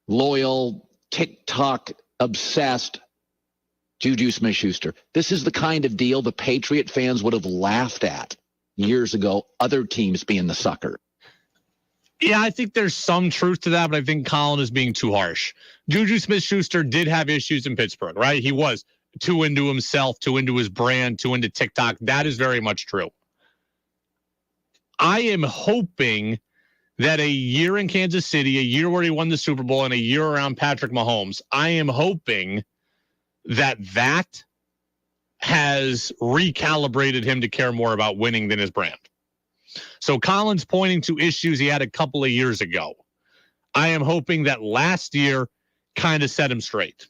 loyal, TikTok, obsessed Juju Smith-Schuster. This is the kind of deal the Patriot fans would have laughed at years ago, other teams being the sucker. Yeah, I think there's some truth to that, but I think Colin is being too harsh. Juju Smith-Schuster did have issues in Pittsburgh, right? He was too into himself, too into his brand, too into TikTok. That is very much true. I am hoping that a year in Kansas City, a year where he won the Super Bowl, and a year around Patrick Mahomes, I am hoping that has recalibrated him to care more about winning than his brand. So Colin's pointing to issues he had a couple of years ago. I am hoping that last year kind of set him straight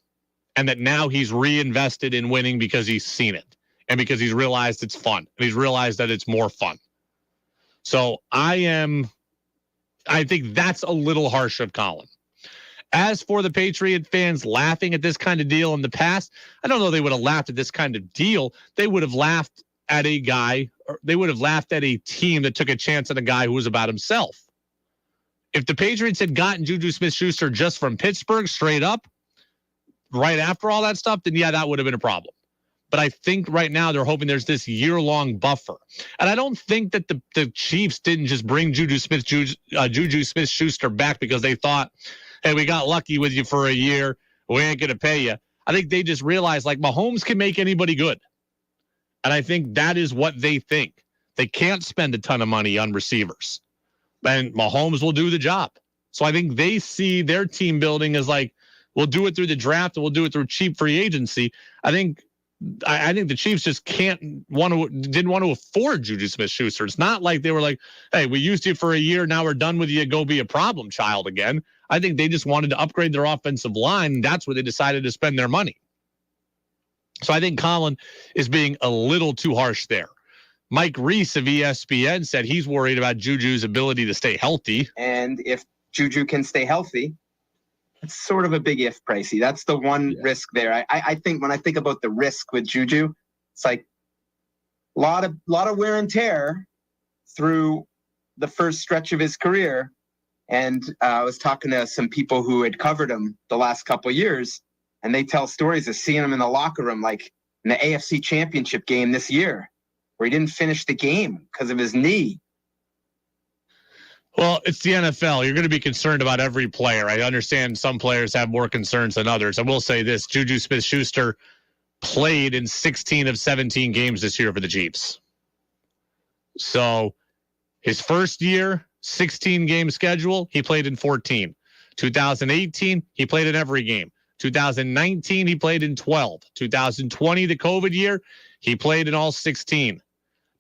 and that now he's reinvested in winning because he's seen it and because he's realized it's fun and he's realized that it's more fun. So I think that's a little harsh of Colin. As for the Patriot fans laughing at this kind of deal in the past, I don't know they would have laughed at this kind of deal. They would have laughed at a guy, or they would have laughed at a team that took a chance on a guy who was about himself. If the Patriots had gotten Juju Smith-Schuster just from Pittsburgh straight up, right after all that stuff, then yeah, that would have been a problem. But I think right now they're hoping there's this year-long buffer. And I don't think that the Chiefs didn't just bring Juju Smith-Schuster back because they thought, hey, we got lucky with you for a year. We ain't going to pay you. I think they just realized, like, Mahomes can make anybody good. And I think that is what they think. They can't spend a ton of money on receivers. And Mahomes will do the job. So I think they see their team building as like, we'll do it through the draft and we'll do it through cheap free agency. I think the Chiefs just didn't want to afford Juju Smith-Schuster. It's not like they were like, hey, we used you for a year. Now we're done with you. Go be a problem child again. I think they just wanted to upgrade their offensive line. And that's where they decided to spend their money. So I think Colin is being a little too harsh there. Mike Reese of ESPN said he's worried about Juju's ability to stay healthy. And if Juju can stay healthy, it's sort of a big if, Pricey. That's the one risk there. I think when I think about the risk with Juju, it's like a lot of wear and tear through the first stretch of his career. And I was talking to some people who had covered him the last couple of years, and they tell stories of seeing him in the locker room, like in the AFC Championship game this year, where he didn't finish the game because of his knee. Well, it's the NFL. You're going to be concerned about every player. I understand some players have more concerns than others. I will say this, Juju Smith-Schuster played in 16 of 17 games this year for the Chiefs. So his first year, 16-game schedule, he played in 14. 2018, he played in every game. 2019, he played in 12. 2020, the COVID year, he played in all 16.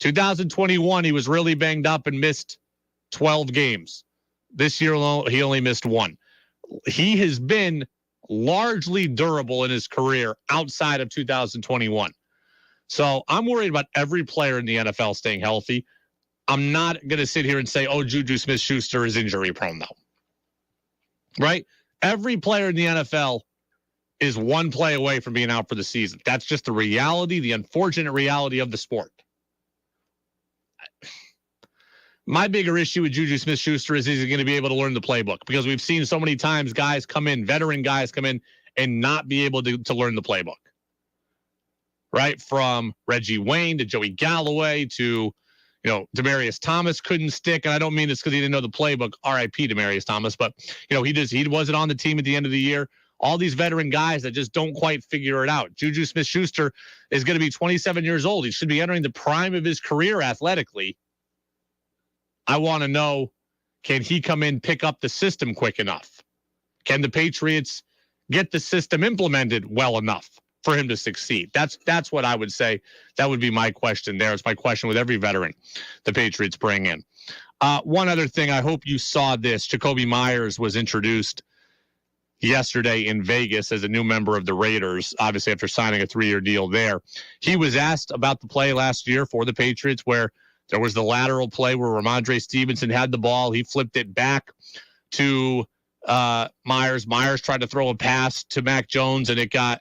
2021, he was really banged up and missed 12 games. This year alone, he only missed one. He has been largely durable in his career outside of 2021. So I'm worried about every player in the NFL staying healthy. I'm not going to sit here and say, oh, Juju Smith-Schuster is injury prone, though. Right? Every player in the NFL is one play away from being out for the season. That's just the reality, the unfortunate reality of the sport. My bigger issue with Juju Smith-Schuster is he going to be able to learn the playbook, because we've seen so many times guys come in, veteran guys come in and not be able to learn the playbook. Right? From Reggie Wayne to Joey Galloway to, Demaryius Thomas couldn't stick. And I don't mean this because he didn't know the playbook, RIP Demaryius Thomas, but, he wasn't on the team at the end of the year. All these veteran guys that just don't quite figure it out. Juju Smith-Schuster is going to be 27 years old. He should be entering the prime of his career athletically. I want to know, can he come in, pick up the system quick enough? Can the Patriots get the system implemented well enough for him to succeed? That's what I would say. That would be my question there. It's my question with every veteran the Patriots bring in. One other thing, I hope you saw this. Jacoby Myers was introduced yesterday in Vegas as a new member of the Raiders, obviously after signing a 3-year deal there. He was asked about the play last year for the Patriots where there was the lateral play where Ramondre Stevenson had the ball. He flipped it back to Myers. Myers tried to throw a pass to Mac Jones, and it got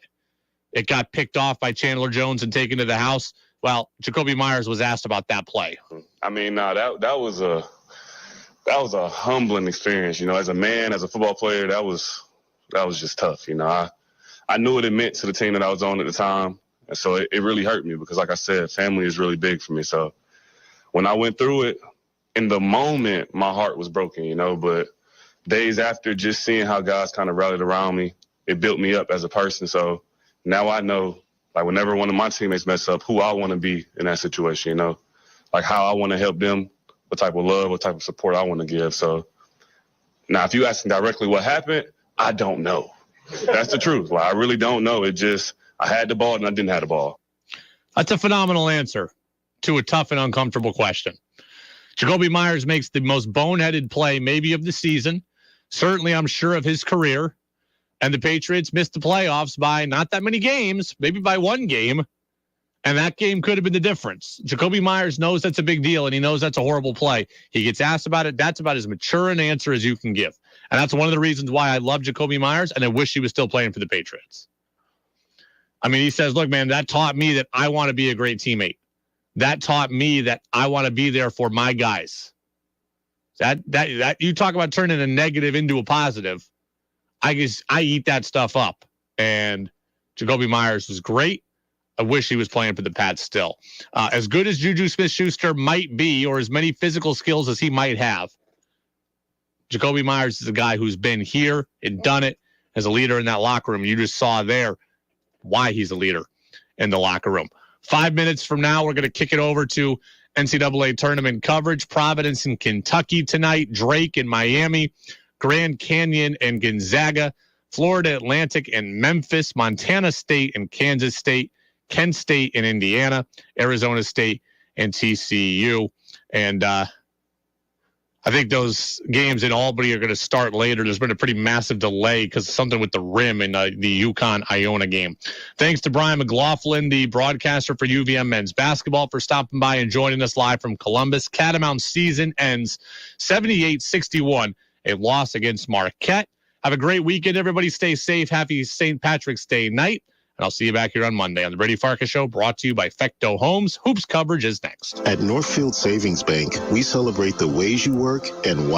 picked off by Chandler Jones and taken to the house. Well, Jacoby Myers was asked about that play. I mean, that was a humbling experience. As a man, as a football player, that was just tough. I knew what it meant to the team that I was on at the time, and so it really hurt me because, like I said, family is really big for me. So when I went through it, in the moment, my heart was broken, but days after, just seeing how guys kind of rallied around me, it built me up as a person. So now I know, like, whenever one of my teammates mess up, who I want to be in that situation, like how I want to help them, what type of love, what type of support I want to give. So now if you ask me directly what happened, I don't know. That's the truth. Like, I really don't know. It just, I had the ball and I didn't have the ball. That's a phenomenal answer to a tough and uncomfortable question. Jacoby Myers makes the most boneheaded play maybe of the season, certainly I'm sure of his career, and the Patriots missed the playoffs by not that many games, maybe by one game, and that game could have been the difference. Jacoby Myers knows that's a big deal, and he knows that's a horrible play. He gets asked about it. That's about as mature an answer as you can give, and that's one of the reasons why I love Jacoby Myers, and I wish he was still playing for the Patriots. I mean, he says, look, man, that taught me that I want to be a great teammate. That taught me that I want to be there for my guys. That you talk about turning a negative into a positive. I guess I eat that stuff up. And Jacoby Myers was great. I wish he was playing for the Pats still. As good as Juju Smith-Schuster might be, or as many physical skills as he might have, Jacoby Myers is a guy who's been here and done it as a leader in that locker room. You just saw there why he's a leader in the locker room. 5 minutes from now, we're going to kick it over to NCAA tournament coverage. Providence in Kentucky tonight, Drake in Miami, Grand Canyon and Gonzaga, Florida Atlantic and Memphis, Montana State and Kansas State, Kent State and Indiana, Arizona State and TCU. And I think those games in Albany are going to start later. There's been a pretty massive delay because of something with the rim in the UConn-Iona game. Thanks to Brian McLaughlin, the broadcaster for UVM men's basketball, for stopping by and joining us live from Columbus. Catamount season ends 78-61, a loss against Marquette. Have a great weekend, everybody. Stay safe. Happy St. Patrick's Day night. And I'll see you back here on Monday on the Brady Farkas Show, brought to you by Fecto Homes. Hoops coverage is next. At Northfield Savings Bank, we celebrate the ways you work and why